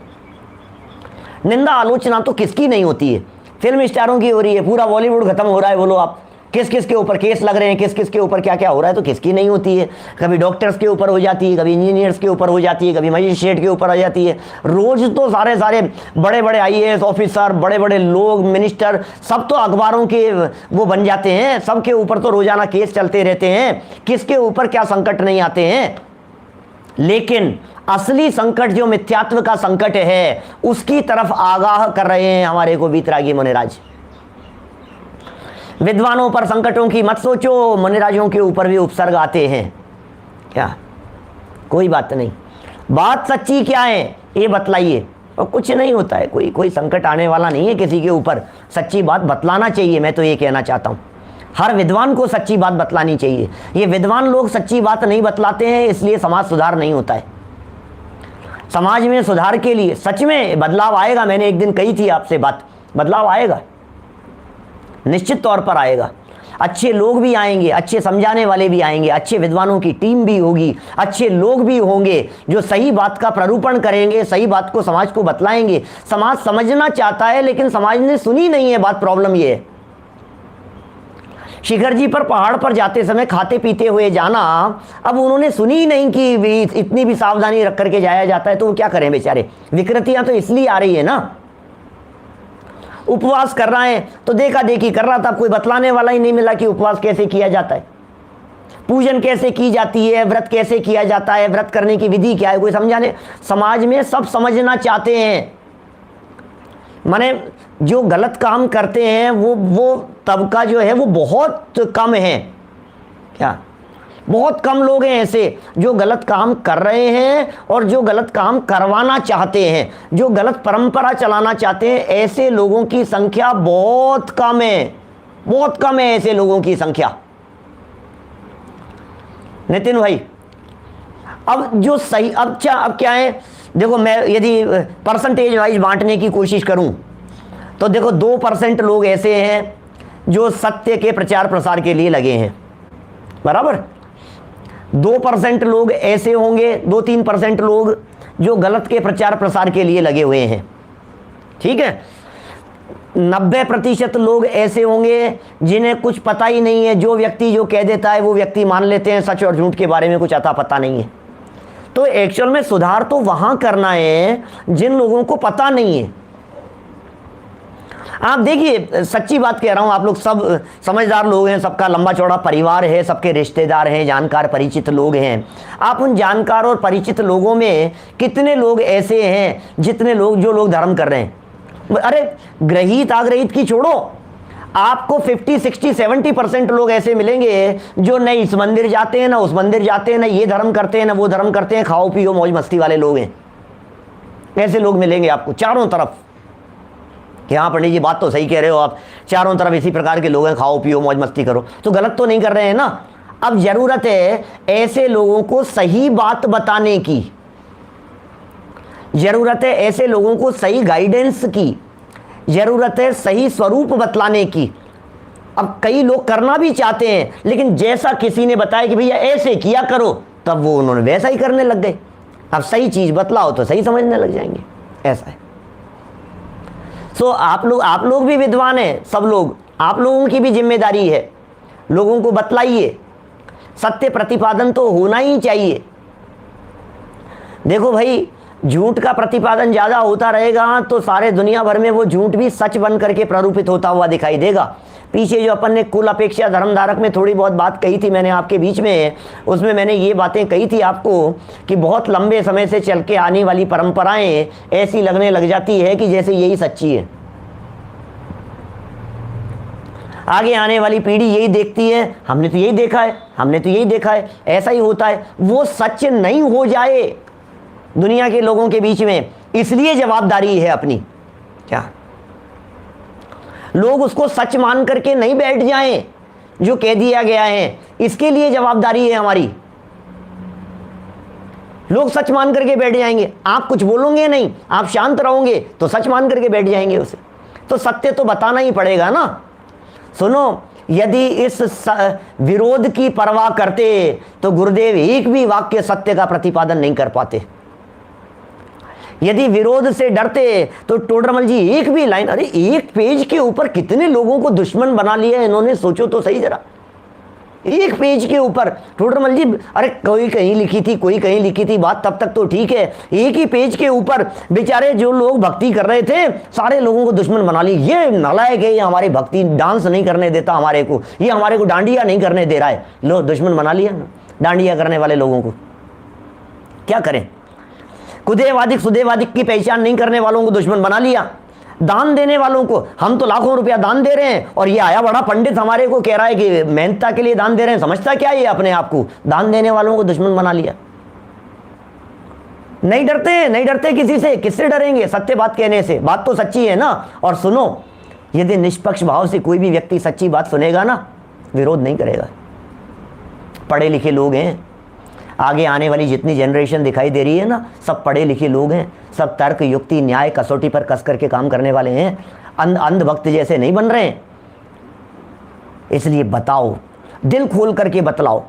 निंदा आलोचना तो किसकी नहीं होती है, फिल्म स्टारों की हो रही है, पूरा बॉलीवुड खत्म हो रहा है। बोलो आप किस किस के ऊपर केस लग रहे हैं, किस किस के ऊपर क्या क्या हो रहा है, तो किसकी नहीं होती है। कभी डॉक्टर्स के ऊपर हो जाती है, कभी इंजीनियर्स के ऊपर हो जाती है, कभी मजिस्ट्रेट के ऊपर हो जाती है। रोज तो सारे सारे बड़े बड़े IAS ऑफिसर, बड़े बड़े लोग, मिनिस्टर, सब तो अखबारों के वो बन जाते हैं। सबके ऊपर तो रोजाना केस चलते रहते हैं, किसके ऊपर क्या संकट नहीं आते हैं। लेकिन असली संकट जो मिथ्यात्व का संकट है, उसकी तरफ आगाह कर रहे हैं हमारे को वीतरागी मुनिराज। विद्वानों पर संकटों की मत सोचो, मुनिराजों के ऊपर भी उपसर्ग आते हैं। क्या कोई बात नहीं, बात सच्ची क्या है ये बतलाइए। और कुछ नहीं होता है, कोई संकट आने वाला नहीं है किसी के ऊपर। सच्ची बात बतलाना चाहिए, मैं तो ये कहना चाहता हूँ। हर विद्वान को सच्ची बात बतलानी चाहिए। ये विद्वान लोग सच्ची बात नहीं बतलाते हैं, इसलिए समाज सुधार नहीं होता है। समाज में सुधार के लिए सच में बदलाव आएगा। मैंने एक दिन कही थी आपसे बात, बदलाव आएगा, निश्चित तौर पर आएगा। अच्छे लोग भी आएंगे, अच्छे समझाने वाले भी आएंगे, अच्छे विद्वानों की टीम भी होगी, अच्छे लोग भी होंगे जो सही बात का प्रारूपण करेंगे, सही बात को समाज को बतलाएंगे। समाज समझना चाहता है लेकिन समाज ने सुनी नहीं है बात। प्रॉब्लम ये है, शिखर जी पर पहाड़ पर जाते समय खाते पीते हुए जाना, अब उन्होंने सुनी ही नहीं कि इतनी भी सावधानी रख करके जाया जाता है, तो वो क्या करें बेचारे। विकृतियां तो इसलिए आ रही है ना। उपवास कर रहा है तो देखा देखी कर रहा था, कोई बतलाने वाला ही नहीं मिला कि उपवास कैसे किया जाता है, पूजन कैसे की जाती है, व्रत कैसे किया जाता है, व्रत करने की विधि क्या है, कोई समझाने। समाज में सब समझना चाहते हैं, माने जो गलत काम करते हैं वो तबका जो है वो बहुत कम है। क्या बहुत कम लोग हैं ऐसे जो गलत काम कर रहे हैं और जो गलत काम करवाना चाहते हैं, जो गलत परंपरा चलाना चाहते हैं। ऐसे लोगों की संख्या बहुत कम है, बहुत कम है ऐसे लोगों की संख्या। नितिन भाई, अब जो सही, अब क्या है, देखो मैं यदि परसेंटेज वाइज बांटने की कोशिश करूं तो देखो 2% लोग ऐसे हैं जो सत्य के प्रचार प्रसार के लिए लगे हैं, बराबर। 2% लोग ऐसे होंगे, 2-3% लोग जो गलत के प्रचार प्रसार के लिए लगे हुए हैं, ठीक है। 90% लोग ऐसे होंगे जिन्हें कुछ पता ही नहीं है। जो व्यक्ति जो कह देता है वो व्यक्ति मान लेते हैं, सच और झूठ के बारे में कुछ अता पता नहीं है। तो एक्चुअल में सुधार तो वहां करना है जिन लोगों को पता नहीं है। आप देखिए, सच्ची बात कह रहा हूं, आप लोग सब समझदार लोग हैं, सबका लंबा चौड़ा परिवार है, सबके रिश्तेदार हैं, जानकार परिचित लोग हैं। आप उन जानकार और परिचित लोगों में कितने लोग ऐसे हैं जितने लोग जो लोग धर्म कर रहे हैं। अरे ग्रहित आग्रहित की छोड़ो, आपको 50, 60, 70% लोग ऐसे मिलेंगे जो न इस मंदिर जाते हैं, ना उस मंदिर जाते हैं, ना ये धर्म करते हैं, ना वो धर्म करते हैं, खाओ पियो मौज मस्ती वाले लोग हैं। ऐसे लोग मिलेंगे आपको चारों तरफ कि हाँ पंडित जी बात तो सही कह रहे हो आप, चारों तरफ इसी प्रकार के लोग हैं, खाओ पियो मौज मस्ती करो, तो गलत तो नहीं कर रहे हैं ना। अब जरूरत है ऐसे लोगों को सही बात बताने की, जरूरत है ऐसे लोगों को सही गाइडेंस की, जरूरत है सही स्वरूप बतलाने की। अब कई लोग करना भी चाहते हैं लेकिन जैसा किसी ने बताया कि भैया ऐसे किया करो, तब वो उन्होंने वैसा ही करने लग गए। अब सही चीज बतलाओ तो सही समझने लग जाएंगे, ऐसा है। सो आप लोग भी विद्वान हैं, सब लोग, आप लोगों की भी जिम्मेदारी है, लोगों को बतलाइए। सत्य प्रतिपादन तो होना ही चाहिए। देखो भाई, झूठ का प्रतिपादन ज्यादा होता रहेगा तो सारे दुनिया भर में वो झूठ भी सच बन करके प्रारूपित होता हुआ दिखाई देगा। पीछे जो अपन ने कुल अपेक्षा धर्मधारक में थोड़ी बहुत बात कही थी मैंने आपके बीच में, उसमें मैंने ये बातें कही थी आपको कि बहुत लंबे समय से चल के आने वाली परंपराएं ऐसी लगने लग जाती है कि जैसे यही सच्ची है। आगे आने वाली पीढ़ी यही देखती है, हमने तो यही देखा है, हमने तो यही देखा है, ऐसा ही होता है। वो सच नहीं हो जाए दुनिया के लोगों के बीच में, इसलिए जवाबदारी है अपनी। क्या लोग उसको सच मान करके नहीं बैठ जाएं जो कह दिया गया है, इसके लिए जवाबदारी है हमारी। लोग सच मान करके बैठ जाएंगे, आप कुछ बोलोगे नहीं, आप शांत रहोगे तो सच मान करके बैठ जाएंगे उसे। तो सत्य तो बताना ही पड़ेगा ना। सुनो, यदि इस विरोध की परवाह करते तो गुरुदेव एक भी वाक्य सत्य का प्रतिपादन नहीं कर पाते। यदि विरोध से डरते तो टोडरमल जी एक भी लाइन, अरे एक पेज के ऊपर कितने लोगों को दुश्मन बना लिया है इन्होंने, सोचो तो सही जरा। एक पेज के ऊपर टोडरमल जी, अरे कोई कहीं लिखी थी, कोई कहीं लिखी थी, बात तब तक तो ठीक है। एक ही पेज के ऊपर बेचारे जो लोग भक्ति कर रहे थे सारे लोगों को दुश्मन बना ली। ये नालायक है, ये हमारी भक्ति डांस नहीं करने देता हमारे को, ये हमारे को डांडिया नहीं करने दे रहा है। लो दुश्मन बना लिया डांडिया करने वाले लोगों को। क्या करें, कुदेवादिक सुदेवादिक की पहचान नहीं करने वालों को दुश्मन बना लिया। दान देने वालों को, हम तो लाखों रुपया दान दे रहे हैं और ये आया बड़ा पंडित हमारे को कह रहा है कि मेहनता के लिए दान दे रहे हैं। समझता क्या ये अपने आप को, दान देने वालों को दुश्मन बना लिया। नहीं डरते, नहीं डरते किसी से, किससे डरेंगे सत्य बात कहने से, बात तो सच्ची है ना। और सुनो, यदि निष्पक्ष भाव से कोई भी व्यक्ति सच्ची बात सुनेगा ना, विरोध नहीं करेगा। पढ़े लिखे लोग हैं, आगे आने वाली जितनी जनरेशन दिखाई दे रही है ना, सब पढ़े लिखे लोग हैं, सब तर्क युक्ति न्याय कसौटी पर कस करके काम करने वाले हैं, अंधभक्त जैसे नहीं बन रहे हैं। इसलिए बताओ, दिल खोल करके बतलाओ।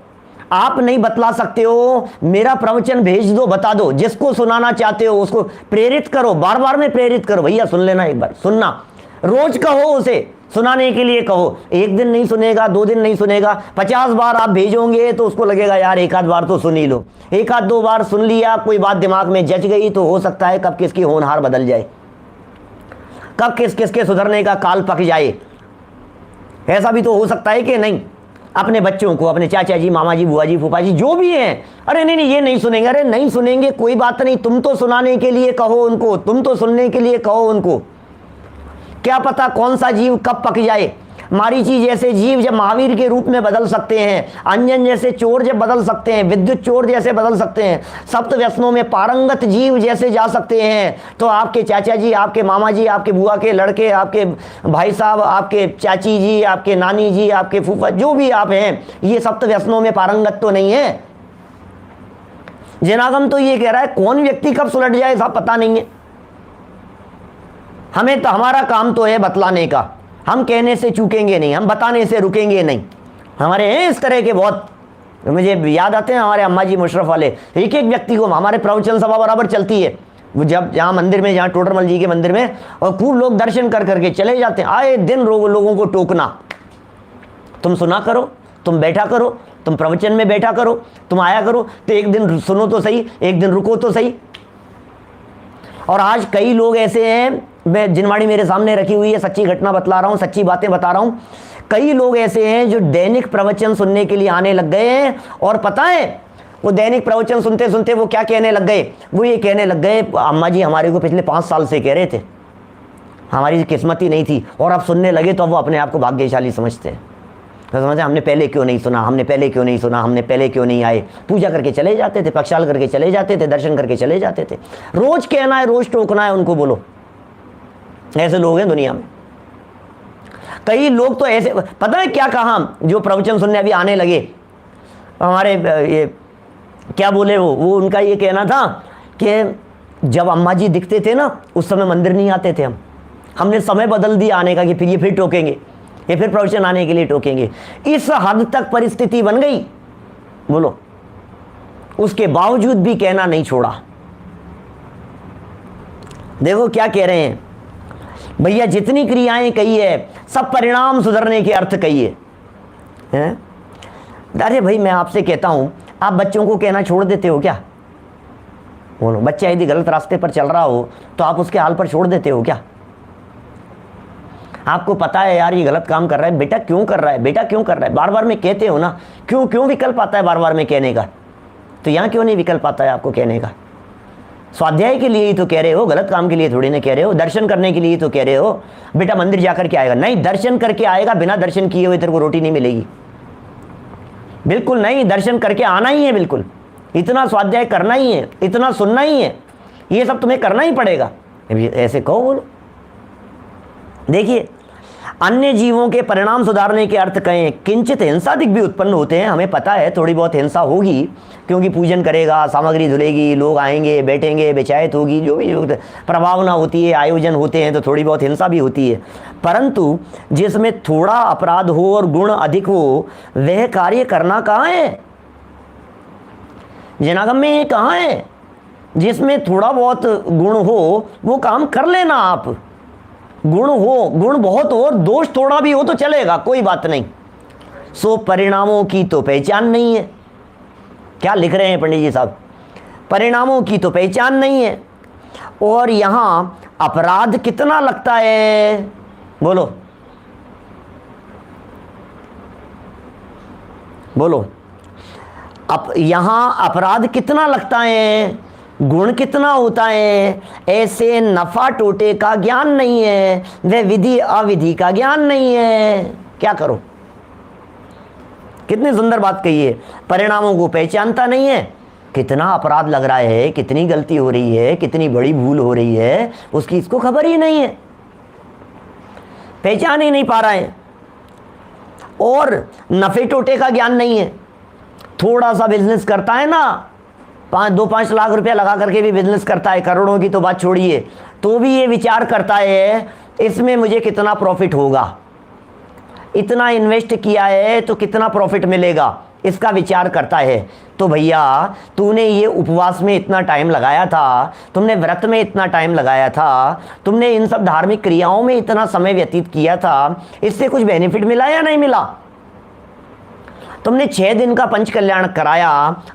आप नहीं बतला सकते हो, मेरा प्रवचन भेज दो, बता दो। जिसको सुनाना चाहते हो उसको प्रेरित करो, बार बार में प्रेरित करो, भैया सुन लेना, एक बार सुनना, रोज कहो उसे, सुनाने के लिए कहो। एक दिन नहीं सुनेगा, 2 दिन नहीं सुनेगा, 50 बार आप भेजोगे तो उसको लगेगा यार एक आध बार तो सुन ही लो। एक आध 2 बार सुन लिया, कोई बात दिमाग में जच गई तो हो सकता है कब किसकी होनहार बदल जाए, कब किस किसके सुधरने का काल पक जाए। ऐसा भी तो हो सकता है कि नहीं। अपने बच्चों को, अपने चाचा जी, मामा जी, बुआ जी, फूफा जी जो भी हैं, अरे नहीं नहीं ये नहीं सुनेंगे, अरे नहीं सुनेंगे कोई बात नहीं, तुम तो सुनाने के लिए कहो उनको, तुम तो सुनने के लिए कहो उनको। क्या पता कौन सा जीव कब पक जाए। मारीची जैसे जीव जब महावीर के रूप में बदल सकते हैं, अंजन जैसे चोर जब बदल सकते हैं, विद्युत चोर जैसे बदल सकते हैं, सप्त व्यसनों में पारंगत जीव जैसे जा सकते हैं, तो आपके चाचा जी, आपके मामा जी, आपके बुआ के लड़के, आपके भाई साहब, आपके चाची जी, आपके नानी जी, आपके फूफा, जो भी आप हैं, ये सप्त व्यसनों में पारंगत तो नहीं है। जनागम तो ये कह रहा है कौन व्यक्ति कब सुलट जाए साहब पता नहीं है। हमें तो, हमारा काम तो है बतलाने का, हम कहने से चूकेंगे नहीं, हम बताने से रुकेंगे नहीं। हमारे हैं इस तरह के बहुत, मुझे याद आते हैं हमारे अम्मा जी मुशरफ वाले, एक एक व्यक्ति को, हमारे प्रवचन सभा बराबर चलती है, वो जब जहाँ मंदिर में, जहाँ टोडरमल जी के मंदिर में, और खूब लोग दर्शन कर करके चले जाते हैं। आए दिन लोगों को टोकना, तुम सुना करो, तुम बैठा करो, तुम प्रवचन में बैठा करो, तुम आया करो, तो एक दिन सुनो तो सही, एक दिन रुको तो सही। और आज कई लोग ऐसे हैं, मैं जिनवाड़ी मेरे सामने रखी हुई है, सच्ची घटना बतला रहा हूँ, सच्ची बातें बता रहा हूँ। कई लोग ऐसे हैं जो दैनिक प्रवचन सुनने के लिए आने लग गए हैं, और पता है वो दैनिक प्रवचन सुनते सुनते वो क्या कहने लग गए, वो ये कहने लग गए, अम्मा जी हमारे को पिछले 5 साल से कह रहे थे, हमारी किस्मत ही नहीं थी, और अब सुनने लगे तो वो अपने आप को भाग्यशाली समझते हैं। तो समझे हमने पहले क्यों नहीं सुना, हमने पहले क्यों नहीं सुना, हमने पहले क्यों नहीं आए। पूजा करके चले जाते थे, पक्षाल करके चले जाते थे, दर्शन करके चले जाते थे। रोज कहना है, रोज टोकना है उनको, बोलो। ऐसे लोग हैं दुनिया में। कई लोग तो ऐसे, पता है क्या कहा, जो प्रवचन सुनने अभी आने लगे, हमारे ये क्या बोले, वो उनका ये कहना था कि जब अम्मा जी दिखते थे ना उस समय मंदिर नहीं आते थे हमने समय बदल दिया आने का, कि फिर ये फिर टोकेंगे, ये फिर प्रवचन आने के लिए टोकेंगे। इस हद तक परिस्थिति बन गई, बोलो। उसके बावजूद भी कहना नहीं छोड़ा। देखो क्या कह रहे हैं भैया, जितनी क्रियाएं कही है सब परिणाम सुधरने के अर्थ कही है। अरे भाई मैं आपसे कहता हूं, आप बच्चों को कहना छोड़ देते हो क्या? बोलो, बच्चा यदि गलत रास्ते पर चल रहा हो तो आप उसके हाल पर छोड़ देते हो क्या? आपको पता है यार ये गलत काम कर रहा है, बेटा क्यों कर रहा है, बेटा क्यों कर रहा है, बार बार में कहते हो ना, क्यों विकल्प आता है बार बार में कहने का? तो यहाँ क्यों नहीं विकल्प आता है आपको कहने का? स्वाध्याय के लिए ही तो कह रहे हो, गलत काम के लिए थोड़ी ना कह रहे हो। दर्शन करने के लिए तो कह रहे हो, बेटा मंदिर जाकर के आएगा। नहीं, दर्शन करके आएगा, बिना दर्शन किए हुए तेरे को रोटी नहीं मिलेगी। बिल्कुल नहीं, दर्शन करके आना ही है, बिल्कुल इतना स्वाध्याय करना ही है, इतना सुनना ही है, ये सब तुम्हें करना ही पड़ेगा। ऐसे कहो, बोलो। देखिए अन्य जीवों के परिणाम सुधारने के अर्थ कहें किंचित हिंसादिक भी उत्पन्न होते हैं। हमें पता है थोड़ी बहुत हिंसा होगी, क्योंकि पूजन करेगा, सामग्री धुलेगी, लोग आएंगे, बैठेंगे, बेचायत होगी, जो भी प्रभावना होती है, आयोजन होते हैं, तो थोड़ी बहुत हिंसा भी होती है। परंतु जिसमें थोड़ा अपराध हो और गुण अधिक हो, वह कार्य करना कहाँ है? जनागम में ये कहाँ है? जिसमें थोड़ा बहुत गुण हो वो काम कर लेना आप। गुण हो, गुण बहुत हो, दोष थोड़ा भी हो तो चलेगा, कोई बात नहीं। सो परिणामों की तो पहचान नहीं है। क्या लिख रहे हैं पंडित जी साहब? परिणामों की तो पहचान नहीं है। और यहां अपराध कितना लगता है? बोलो बोलो। अब यहां अपराध कितना लगता है, गुण कितना होता है? ऐसे नफा टोटे का ज्ञान नहीं है, वह विधि अविधि का ज्ञान नहीं है। क्या करो? कितनी सुंदर बात कही है। परिणामों को पहचानता नहीं है, कितना अपराध लग रहा है, कितनी गलती हो रही है, कितनी बड़ी भूल हो रही है, उसकी इसको खबर ही नहीं है, पहचान ही नहीं पा रहा है। और नफे टोटे का ज्ञान नहीं है। थोड़ा सा बिजनेस करता है ना, 2-5 लाख रुपया लगा करके भी बिजनेस करता है, करोड़ों की तो बात छोड़िए, तो भी ये विचार करता है इसमें मुझे कितना प्रॉफिट होगा, इतना इन्वेस्ट किया है तो कितना प्रॉफिट मिलेगा, इसका विचार करता है। तो भैया तूने ये उपवास में इतना टाइम लगाया था, तुमने व्रत में इतना टाइम लगाया था, तुमने इन सब धार्मिक क्रियाओं में इतना समय व्यतीत किया था, इससे कुछ बेनिफिट मिला या नहीं मिला? तुमने 6 दिन का पंच कल्याण कराया,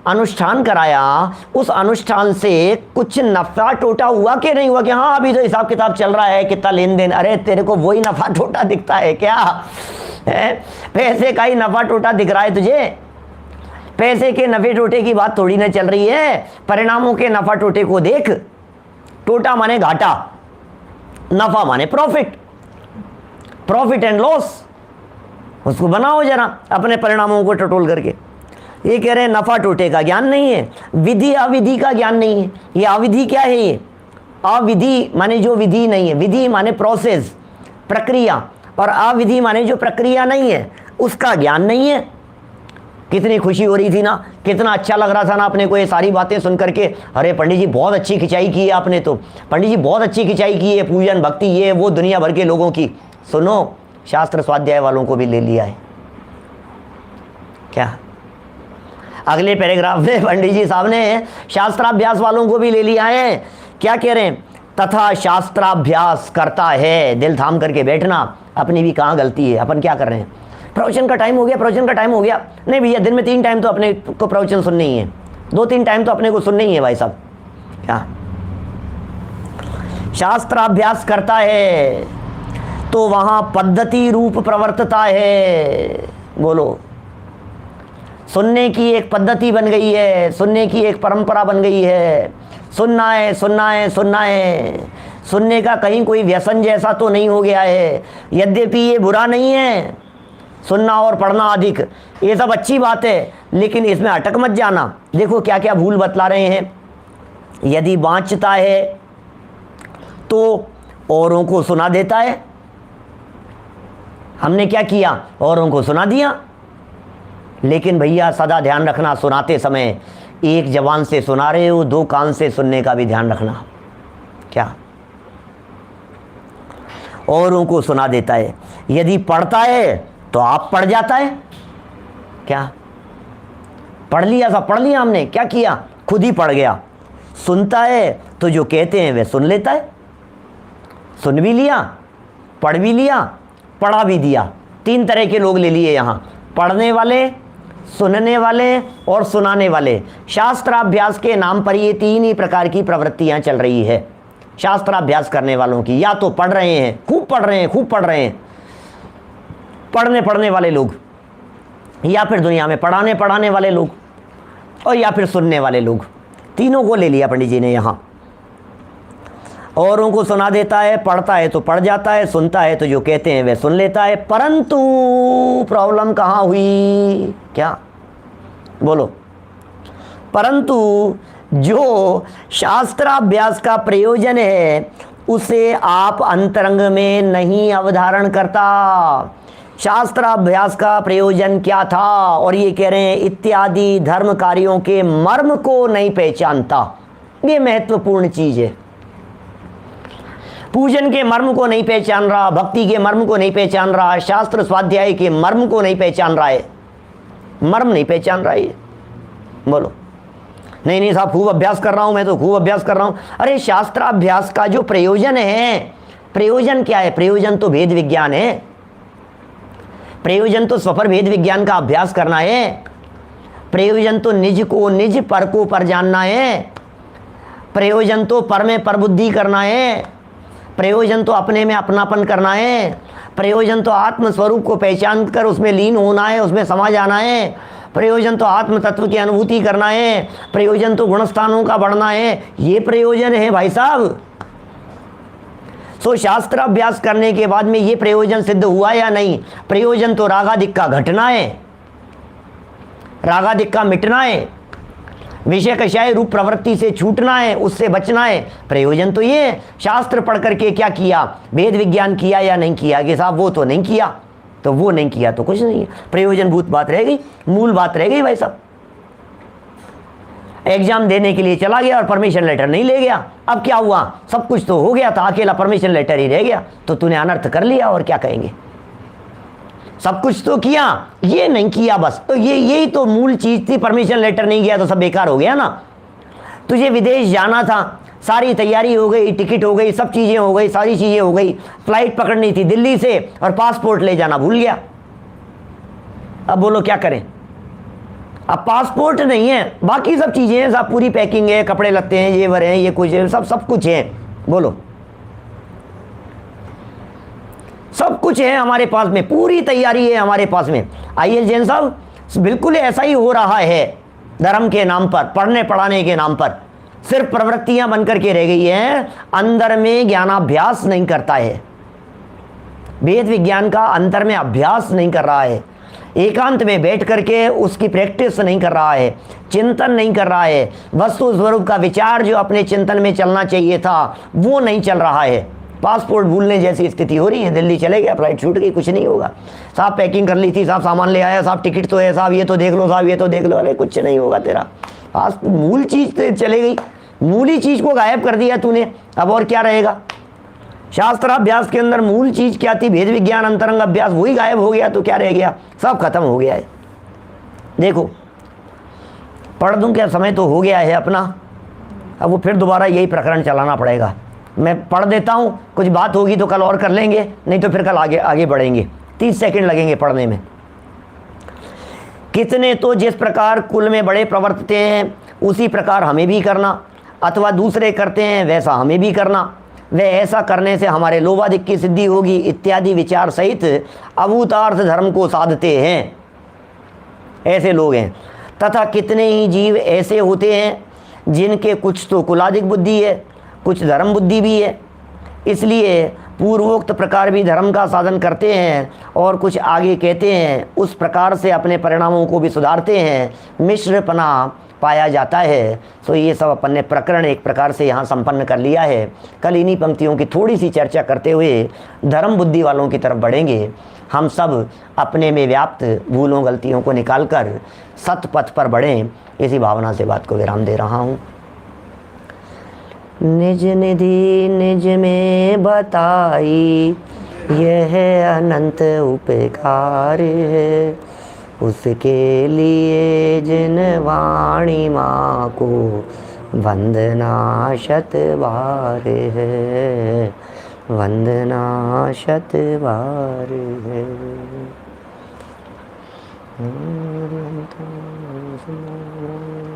अनुष्ठान कराया, उस अनुष्ठान से कुछ नफा टोटा हुआ कि नहीं हुआ? कि हाँ अभी तो हिसाब किताब चल रहा है, कितना लेन देन, अरे तेरे को वही नफा टोटा दिखता है क्या है? पैसे का ही नफा टोटा दिख रहा है तुझे? पैसे के नफे टोटे की बात थोड़ी ना चल रही है, परिणामों के नफा टोटे को देख। टोटा माने घाटा, नफा माने प्रॉफिट, प्रॉफिट एंड लॉस, उसको बनाओ जरा अपने परिणामों को टटोल करके। ये कह रहे हैं नफा टोटे का ज्ञान नहीं है, विधि अविधि का ज्ञान नहीं है। ये अविधि क्या है? ये अविधि माने जो विधि नहीं है, विधि माने प्रोसेस, प्रक्रिया, और अविधि माने जो प्रक्रिया नहीं है, उसका ज्ञान नहीं है। कितनी खुशी हो रही थी ना, कितना अच्छा लग रहा था ना अपने को ये सारी बातें सुन करके। अरे पंडित जी बहुत अच्छी खिंचाई की है आपने, तो पंडित जी बहुत अच्छी खिंचाई की है, पूजन भक्ति ये वो दुनिया भर के लोगों की। सुनो, शास्त्र स्वाध्याय वालों को भी ले लिया है क्या? अगले पैराग्राफ में पंडित जी साहब ने शास्त्राभ्यास वालों को भी ले लिया है। क्या कह रहे हैं? तथा शास्त्राभ्यास करता है, दिल थाम करके बैठना। अपनी भी कहाँ गलती है, अपन क्या कर रहे हैं? प्रवचन का टाइम हो गया, प्रवचन का टाइम हो गया। नहीं भैया, दिन में 3 टाइम तो अपने को प्रवचन सुनने ही है, 2-3 टाइम तो अपने को सुनने ही है भाई साहब। क्या शास्त्राभ्यास करता है तो वहां पद्धति रूप प्रवर्तता है। बोलो, सुनने की एक पद्धति बन गई है, सुनने की एक परंपरा बन गई है। सुनना है, सुनना है, सुनना है। सुनने का कहीं कोई व्यसन जैसा तो नहीं हो गया है। यद्यपि ये बुरा नहीं है, सुनना और पढ़ना अधिक, ये सब अच्छी बात है, लेकिन इसमें अटक मत जाना। देखो क्या क्या भूल बतला रहे हैं। यदि बाँचता है तो औरों को सुना देता है। हमने क्या किया? औरों को सुना दिया। लेकिन भैया सदा ध्यान रखना, सुनाते समय एक जबान से सुना रहे हो, 2 कान से सुनने का भी ध्यान रखना। क्या? औरों को सुना देता है। यदि पढ़ता है तो आप पढ़ जाता है। क्या पढ़ लिया? सब पढ़ लिया हमने, क्या किया? खुद ही पढ़ गया। सुनता है तो जो कहते हैं वह सुन लेता है। सुन भी लिया, पढ़ भी लिया, पढ़ा भी दिया। 3 तरह के लोग ले लिए यहाँ, पढ़ने वाले, सुनने वाले और सुनाने वाले। शास्त्राभ्यास के नाम पर ये 3 ही प्रकार की प्रवृत्तियाँ चल रही है शास्त्राभ्यास करने वालों की। या तो पढ़ रहे हैं, खूब पढ़ रहे हैं, खूब पढ़ रहे हैं, पढ़ने वाले लोग, या फिर दुनिया में पढ़ाने वाले लोग, और या फिर सुनने वाले लोग। तीनों को ले लिया पंडित जी ने यहाँ। औरों को सुना देता है, पढ़ता है तो पढ़ जाता है, सुनता है तो जो कहते हैं वह सुन लेता है। परंतु प्रॉब्लम कहाँ हुई? क्या? बोलो। परंतु जो शास्त्राभ्यास का प्रयोजन है उसे आप अंतरंग में नहीं अवधारण करता। शास्त्राभ्यास का प्रयोजन क्या था, और ये कह रहे हैं इत्यादि धर्म कार्यों के मर्म को नहीं पहचानता। ये महत्वपूर्ण चीज है। पूजन के मर्म को नहीं पहचान रहा, भक्ति के मर्म को नहीं पहचान रहा, शास्त्र स्वाध्याय के मर्म को नहीं पहचान रहा है, मर्म नहीं पहचान रहा है। बोलो नहीं नहीं साहब खूब अभ्यास कर रहा हूं, मैं तो खूब अभ्यास कर रहा हूं। अरे शास्त्राभ्यास का जो प्रयोजन है, प्रयोजन क्या है? प्रयोजन तो भेद विज्ञान है। प्रयोजन तो स्वपर भेद विज्ञान का अभ्यास करना है। प्रयोजन तो निज को निज, पर को पर जानना है। प्रयोजन तो पर में पर बुद्धि करना है। प्रयोजन तो अपने में अपनापन करना है। प्रयोजन तो आत्म स्वरूप को पहचान कर उसमें लीन होना है, उसमें समा जाना है। प्रयोजन तो आत्म तत्व की अनुभूति करना है। प्रयोजन तो गुणस्थानों का बढ़ना है। ये प्रयोजन है भाई साहब। सो शास्त्राभ्यास करने के बाद में ये प्रयोजन सिद्ध हुआ या नहीं? प्रयोजन तो रागादिक का घटना है, रागादिक का मिटना है, विषय कषाय रूप प्रवृत्ति से छूटना है, उससे बचना है। प्रयोजन तो ये। शास्त्र पढ़ करके क्या किया? वेद विज्ञान किया या नहीं किया? कि साहब वो तो नहीं किया, तो वो नहीं किया तो कुछ नहीं है। प्रयोजन भूत बात रह गई, मूल बात रह गई भाई साहब। एग्जाम देने के लिए चला गया और परमिशन लेटर नहीं ले गया। अब क्या हुआ? सब कुछ तो हो गया था, अकेला परमिशन लेटर ही रह गया। तो तूने अनर्थ कर लिया, और क्या कहेंगे? सब कुछ तो किया, ये नहीं किया बस। तो यही तो मूल चीज थी। परमिशन लेटर नहीं गया तो सब बेकार हो गया ना। तुझे विदेश जाना था, सारी तैयारी हो गई, टिकट हो गई, सब चीजें हो गई, सारी चीजें हो गई, फ्लाइट पकड़नी थी दिल्ली से और पासपोर्ट ले जाना भूल गया। अब बोलो क्या करें? अब पासपोर्ट नहीं है, बाकी सब चीजें हैं, सब पूरी पैकिंग है, कपड़े लत्ते हैं, ये वर हैं, ये कुछ है, सब कुछ है। बोलो सब कुछ है हमारे पास में, पूरी तैयारी है हमारे पास में। आइए जैन साहब, बिल्कुल ऐसा ही हो रहा है। धर्म के नाम पर, पढ़ने पढ़ाने के नाम पर सिर्फ प्रवृत्तियां बनकर के रह गई हैं, अंदर में ज्ञानाभ्यास नहीं करता है। वेद विज्ञान का अंतर में अभ्यास नहीं कर रहा है, एकांत में बैठ करके उसकी प्रैक्टिस नहीं कर रहा है, चिंतन नहीं कर रहा है। वस्तु स्वरूप का विचार जो अपने चिंतन में चलना चाहिए था वो नहीं चल रहा है। पासपोर्ट भूलने जैसी स्थिति हो रही है। दिल्ली चले गया, फ्लाइट छूट गई, कुछ नहीं होगा। साहब पैकिंग कर ली थी, साहब सामान ले आया, साहब टिकट तो है, साहब ये तो देख लो, साहब ये तो देख लो। अरे कुछ नहीं होगा तेरा। पास मूल चीज तो चले गई, मूल ही चीज को गायब कर दिया तूने। अब और क्या रहेगा? शास्त्राभ्यास के अंदर मूल चीज क्या थी? भेद विज्ञान अंतरंग अभ्यास, वही गायब हो गया तो क्या रह गया? सब खत्म हो गया है। देखो पढ़ दूं क्या? समय तो हो गया है अपना। अब वो फिर दोबारा यही प्रकरण चलाना पड़ेगा। मैं पढ़ देता हूं, कुछ बात होगी तो कल और कर लेंगे, नहीं तो फिर कल आगे बढ़ेंगे। 30 सेकंड लगेंगे पढ़ने में। कितने तो जिस प्रकार कुल में बड़े प्रवर्तते हैं उसी प्रकार हमें भी करना, अथवा दूसरे करते हैं वैसा हमें भी करना, वे ऐसा करने से हमारे लोभादिक की सिद्धि होगी इत्यादि विचार सहित अभूतार्थ धर्म को साधते हैं। ऐसे लोग हैं। तथा कितने ही जीव ऐसे होते हैं जिनके कुछ तो कुलादिक बुद्धि है, कुछ धर्म बुद्धि भी है, इसलिए पूर्वोक्त प्रकार भी धर्म का साधन करते हैं और कुछ आगे कहते हैं, उस प्रकार से अपने परिणामों को भी सुधारते हैं। मिश्रपना पाया जाता है। तो ये सब अपन ने प्रकरण एक प्रकार से यहाँ संपन्न कर लिया है। कल इन्हीं पंक्तियों की थोड़ी सी चर्चा करते हुए धर्म बुद्धि वालों की तरफ बढ़ेंगे। हम सब अपने में व्याप्त भूलों गलतियों को निकालकर सत पथ पर बढ़ें, इसी भावना से बात को विराम दे रहा हूँ। निज निधि निज में बताई, यह अनंत उपकार है, उसके लिए जिन वाणी माँ को वंदना शत बार है, वंदना शत बार है।